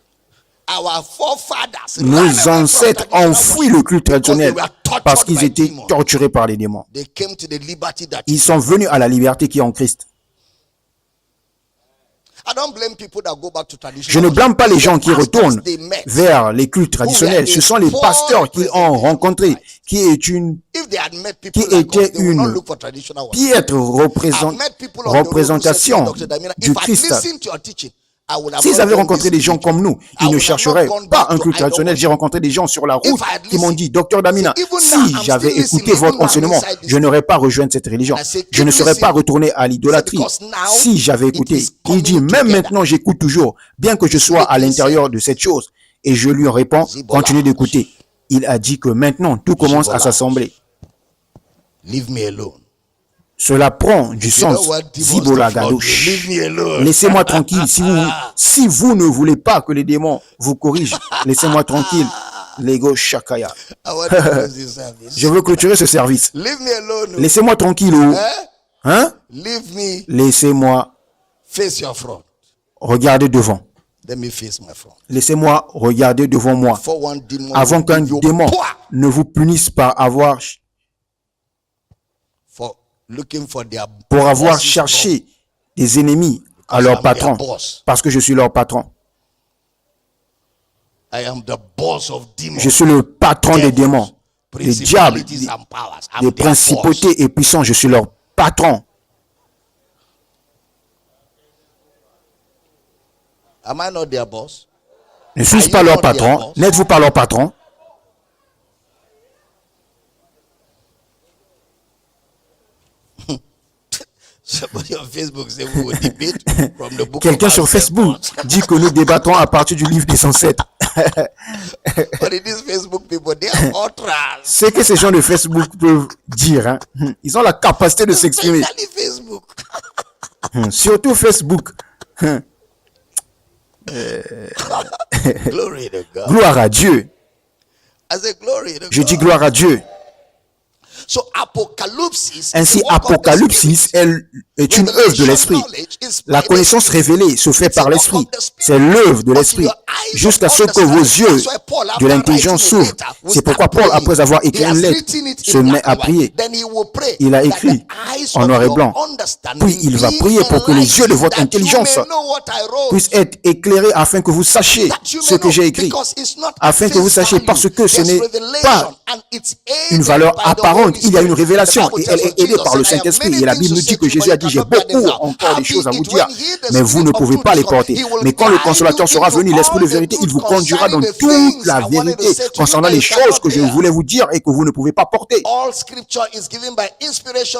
Nos ancêtres ont fui le culte traditionnel parce qu'ils étaient torturés par les démons. Ils sont venus à la liberté qui est en Christ. Je ne blâme pas les gens qui retournent vers les cultes traditionnels. Ce sont les pasteurs qui ont rencontré, qui était une piètre représentation du Christ. S'ils avaient rencontré des gens comme nous, ils ne chercheraient pas un culte traditionnel. J'ai rencontré des gens sur la route qui m'ont dit, Docteur Damina, si j'avais écouté votre enseignement, je n'aurais pas rejoint cette religion. Je ne serais pas retourné à l'idolâtrie. Si j'avais écouté, il dit, même maintenant j'écoute toujours, bien que je sois à l'intérieur de cette chose. Et je lui réponds, continue d'écouter. Il a dit que maintenant tout commence à s'assembler. Leave me alone. Cela prend du sens. Zibola Gadouche. Laissez-moi tranquille. Si vous ne voulez pas que les démons vous corrigent, laissez-moi tranquille. Lego Shakaya. Je veux clôturer ce service. Laissez-moi tranquille. Hein? Laissez-moi regarder devant. Laissez-moi regarder devant moi. Avant qu'un démon ne vous punisse pour avoir cherché des ennemis à leur patron, parce que je suis leur patron. Je suis le patron des démons, des diables, des principautés et puissants. Je suis leur patron. Ne suis-je pas leur patron? N'êtes-vous pas leur patron? Quelqu'un sur Facebook dit que nous débattons à partir du livre des ancêtres. C'est que ces gens de Facebook peuvent dire. Hein? Ils ont la capacité de s'exprimer. Surtout Facebook. Gloire à Dieu. Je dis gloire à Dieu. Ainsi, Apocalypse est une œuvre de l'esprit. La connaissance révélée se fait par l'esprit. C'est l'œuvre de l'esprit. Jusqu'à ce que vos yeux de l'intelligence s'ouvrent. C'est pourquoi Paul, après avoir écrit une lettre, se met à prier. Il a écrit en noir et blanc. Puis il va prier pour que les yeux de votre intelligence puissent être éclairés afin que vous sachiez ce que j'ai écrit. Afin que vous sachiez, parce que ce n'est pas une valeur apparente. Il y a une révélation et elle est aidée par le Saint-Esprit. Et la Bible nous dit que Jésus a dit, j'ai beaucoup encore des choses à vous dire, mais vous ne pouvez pas les porter. Mais quand le Consolateur sera venu, l'Esprit de vérité, il vous conduira dans toute la vérité concernant les choses que je voulais vous dire et que vous ne pouvez pas porter.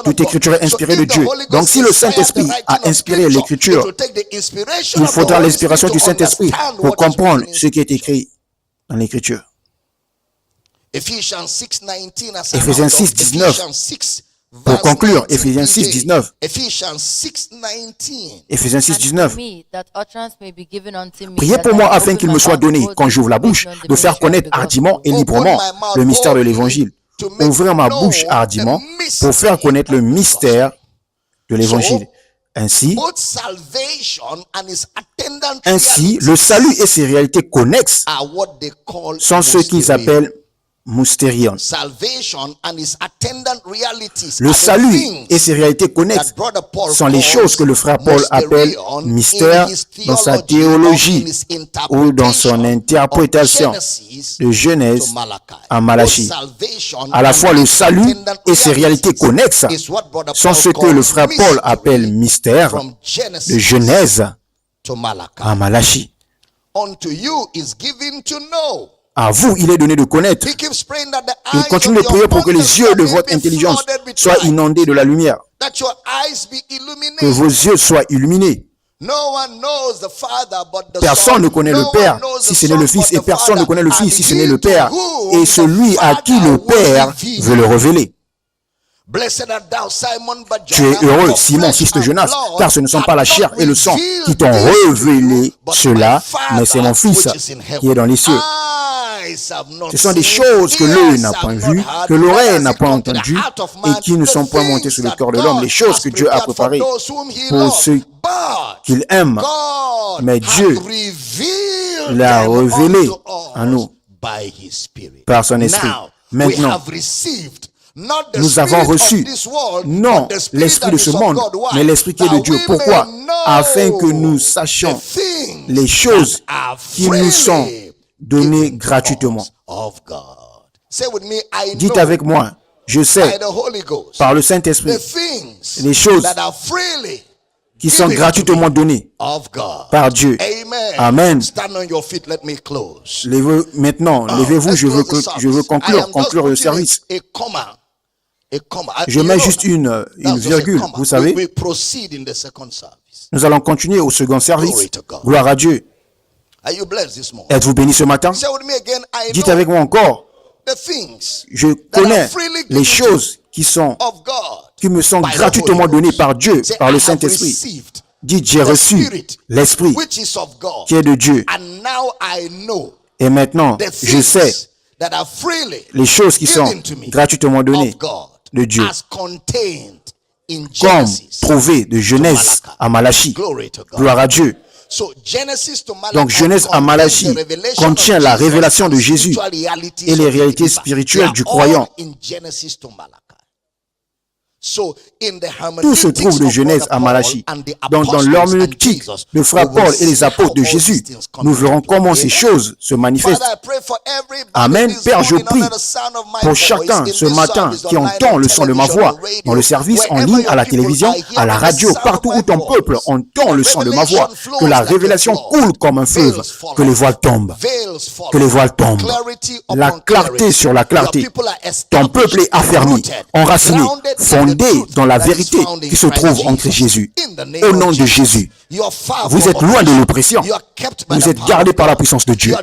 Toute écriture est inspirée de Dieu. Donc si le Saint-Esprit a inspiré l'écriture, il faudra l'inspiration du Saint-Esprit pour comprendre ce qui est écrit dans l'écriture. Éphésiens 6, 19. Pour conclure, Éphésiens 6, 19. Éphésiens 6, 19. Priez pour moi afin qu'il me soit donné, quand j'ouvre la bouche, de faire connaître hardiment et librement le mystère de l'Évangile. Ouvrir ma bouche hardiment pour faire connaître le mystère de l'Évangile. Ainsi, le salut et ses réalités connexes sont ce qu'ils appellent Moustérion. Le salut et ses réalités connexes sont les choses que le frère Paul appelle mystère dans sa théologie ou dans son interprétation de Genèse à Malachie. À la fois le salut et ses réalités connexes sont ce que le frère Paul appelle mystère de Genèse à Malachie. À vous, il est donné de connaître. Il continue de prier pour que les yeux de votre intelligence soient inondés de la lumière. Que vos yeux soient illuminés. Personne ne connaît le Père si ce n'est le Fils, et personne ne connaît le Fils si ce n'est le Père, et celui à qui le Père veut le révéler. Tu es heureux, Simon, fils de Jonas, car ce ne sont pas la chair et le sang qui t'ont révélé cela, mais c'est mon Fils qui est dans les cieux. Ce sont des choses que l'œil n'a point vues, que l'oreille n'a point entendues et qui ne sont point montées sur le cœur de l'homme. Les choses que Dieu a préparées pour ceux qu'il aime. Mais Dieu l'a révélé à nous par son esprit. Maintenant, nous avons reçu, non l'esprit de ce monde, mais l'esprit qui est de Dieu. Pourquoi? Afin que nous sachions les choses qui nous sont données gratuitement. Dites avec moi, je sais, par le Saint-Esprit, les choses qui sont gratuitement données par Dieu. Amen. Maintenant, levez-vous, je veux conclure le service. Je mets juste une virgule, vous savez. Nous allons continuer au second service. Gloire à Dieu. Êtes-vous bénis ce matin? Dites avec moi encore. Je connais les choses qui me sont gratuitement données par Dieu, par le Saint-Esprit. Dites, j'ai reçu l'Esprit qui est de Dieu. Et maintenant, je sais les choses qui sont gratuitement données de Dieu, comme prouvé de Genèse à Malachie. Gloire à Dieu. Donc Genèse à Malachie contient la révélation de Jésus et les réalités spirituelles du croyant. Tout se trouve de Genèse à Malachie. Donc dans l'herméneutique de frère Paul et les apôtres de Jésus, nous verrons comment ces choses se manifestent. Amen. Père, je prie pour chacun ce matin qui entend le son de ma voix dans le service en ligne, à la télévision, à la radio, partout où ton peuple entend le son de ma voix, que la révélation coule comme un fleuve, que les voiles tombent, que les voiles tombent. La clarté sur la clarté. Ton peuple est affermi, enraciné, fondé dans la vérité qui se trouve en Christ Jésus. Au nom de Jésus, vous êtes loin de l'oppression. Vous êtes gardés par la puissance de Dieu.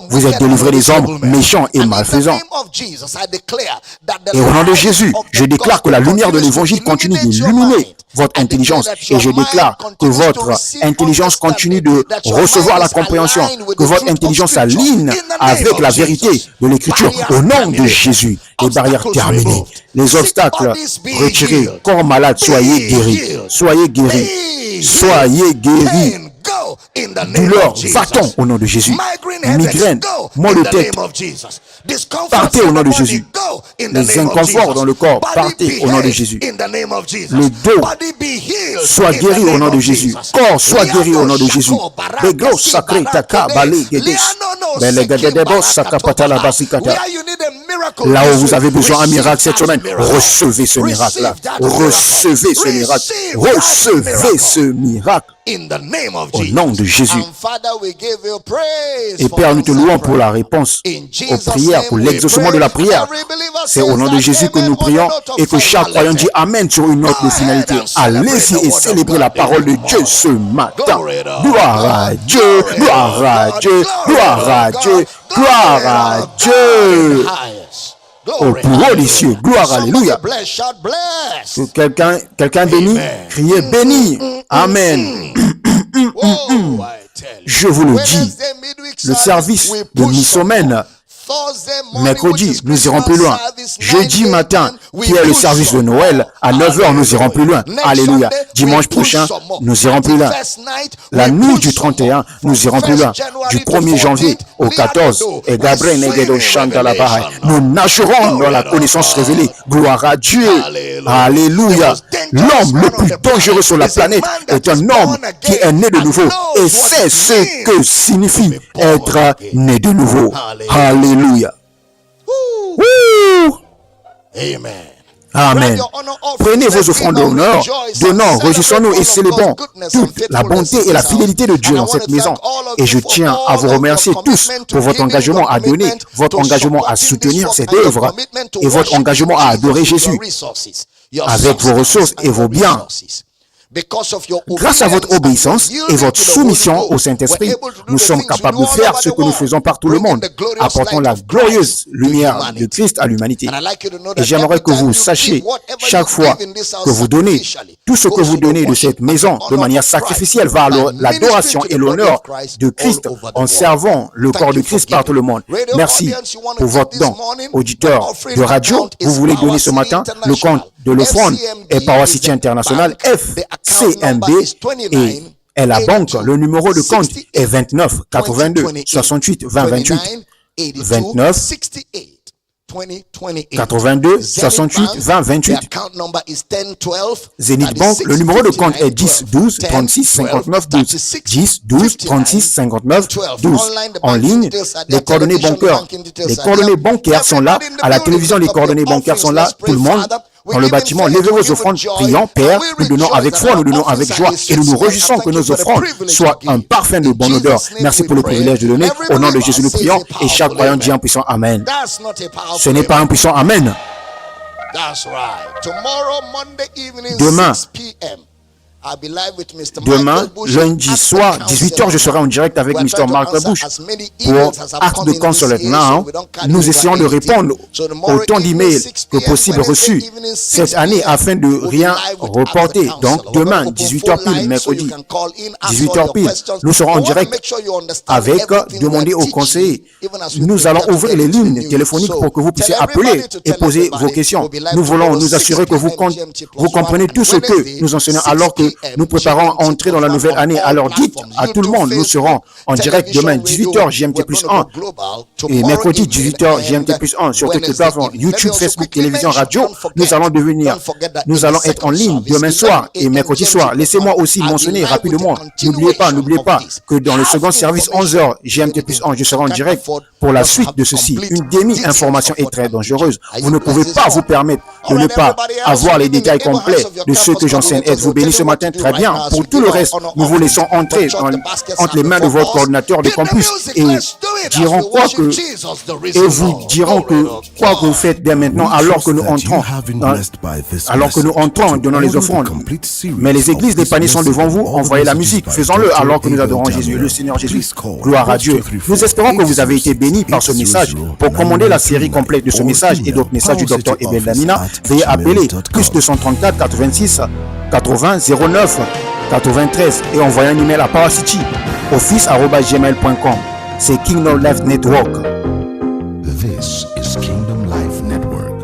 Vous êtes délivrés des hommes méchants et malfaisants. Et au nom de Jésus, je déclare que la lumière de l'évangile continue d'illuminer votre intelligence. Et je déclare que votre intelligence continue de recevoir la compréhension, que votre intelligence s'aligne avec la vérité de l'écriture. Au nom de Jésus, les barrières terminées, les obstacles retirés, corps malade, soyez guéris. Soyez guéris. Soyez guéris. Douleur, va-t'en au nom de Jésus. Migraine, mal de tête, partez au nom de Jésus. Les inconforts dans le corps, partez au nom de Jésus. Le dos, soit guéri au nom de Jésus. Corps, soit guéri au nom de Jésus. Les gros sacrés, taka, balé, guédis. Là où vous avez besoin d'un miracle cette semaine, recevez ce miracle-là. Recevez ce miracle. Recevez ce miracle. Au nom de Jésus. Et Père, nous te louons pour la réponse aux prières, pour l'exaucement de la prière. C'est au nom de Jésus que nous prions et que chaque croyant dit Amen sur une note de finalité. Allez-y et célébrez la parole de Dieu ce matin. Gloire à Dieu, gloire à Dieu, gloire à Dieu, gloire à Dieu. Au plus haut des cieux, gloire, alléluia. Que quelqu'un béni, criez béni. Amen. Je vous le dis, le service de mi-semaine, mercredi, nous irons plus loin. Jeudi matin, qui est le service de Noël, à 9h, nous irons plus loin. Alléluia. Dimanche prochain, nous irons plus loin. La nuit du 31, nous irons plus loin. Du 1er janvier au 14, et Gabriel Negedo chante à la baraille. Nous nagerons dans la connaissance révélée. Gloire à Dieu. Alléluia. L'homme le plus dangereux sur la planète est un homme qui est né de nouveau. Et c'est ce que signifie être né de nouveau. Alléluia. Amen. Amen. Prenez vos offrandes d'honneur, donnons, réjouissons-nous et célébrons toute la bonté et la fidélité de Dieu dans cette maison. Et je tiens à vous remercier tous pour votre engagement à donner, votre engagement à soutenir cette œuvre et votre engagement à adorer Jésus avec vos ressources et vos biens. Grâce à votre obéissance et votre soumission au Saint-Esprit, nous sommes capables de faire ce que nous faisons par tout le monde, apportant la glorieuse lumière de Christ à l'humanité. Et j'aimerais que vous sachiez, chaque fois que vous donnez, tout ce que vous donnez de cette maison de manière sacrificielle va à l'adoration et l'honneur de Christ en servant le corps de Christ par tout le monde. Merci pour votre don. Auditeur de radio, vous voulez donner ce matin, le compte de l'offrande est Power City International FCMB et est la banque. Le numéro de compte est 29 82 68 20 28 29 82 68 20 28. Zenith Bank, le numéro de compte est 10 12 36 59 12. 10 12 36 59 12. En ligne, les coordonnées bancaires sont là. À la télévision, les coordonnées bancaires sont là. Tout le monde dans le bâtiment, levez vos offrandes, prions, Père, nous donnons avec foi, nous donnons avec joie, et nous nous réjouissons que nos offrandes soient un parfum de bonne odeur. Merci pour le privilège de donner. Au nom de Jésus, nous prions, et chaque croyant dit un puissant Amen. Ce n'est pas un puissant Amen. Demain, lundi soir, 18h, je serai en direct avec Mr. Mark Bush pour Acte de Consulate Now. Nous essayons de répondre autant d'emails que possible reçus cette année afin de rien reporter. Donc, demain, 18h pile, mercredi, 18h pile, nous serons en direct avec demander aux conseillers. Nous allons ouvrir les lignes téléphoniques pour que vous puissiez appeler et poser vos questions. Nous voulons nous assurer que vous comprenez tout ce que nous enseignons alors que nous préparons à entrer dans la nouvelle année. Alors dites à tout le monde, nous serons en direct demain 18h GMT plus 1 et mercredi 18h GMT plus 1 sur toutes les plateformes YouTube, Facebook, télévision, radio. Nous allons être en ligne demain soir et mercredi soir. Laissez-moi aussi mentionner rapidement, n'oubliez pas que dans le second service 11h GMT plus 1, je serai en direct pour la suite de ceci. Une demi-information est très dangereuse. Vous ne pouvez pas vous permettre de ne pas avoir les détails complets de ce que j'enseigne. Êtes-vous béni ce matin? Très bien. Pour tout le reste, nous vous laissons entrer entre les mains de votre coordinateur de campus et vous diront que quoi que vous faites dès maintenant alors que nous entrons dans les offrandes. Mais les églises des paniers sont devant vous. Envoyez la musique. Faisons-le alors que nous adorons Jésus, le Seigneur Jésus. Gloire à Dieu. Nous espérons que vous avez été bénis par ce message. Pour commander la série complète de ce message et d'autres messages du Dr. Ebel Damina, veuillez appeler plus 234 86 80 09 93 et envoyer un email à Powercity office@gmail.com. C'est Kingdom Life Network. This is Kingdom Life Network.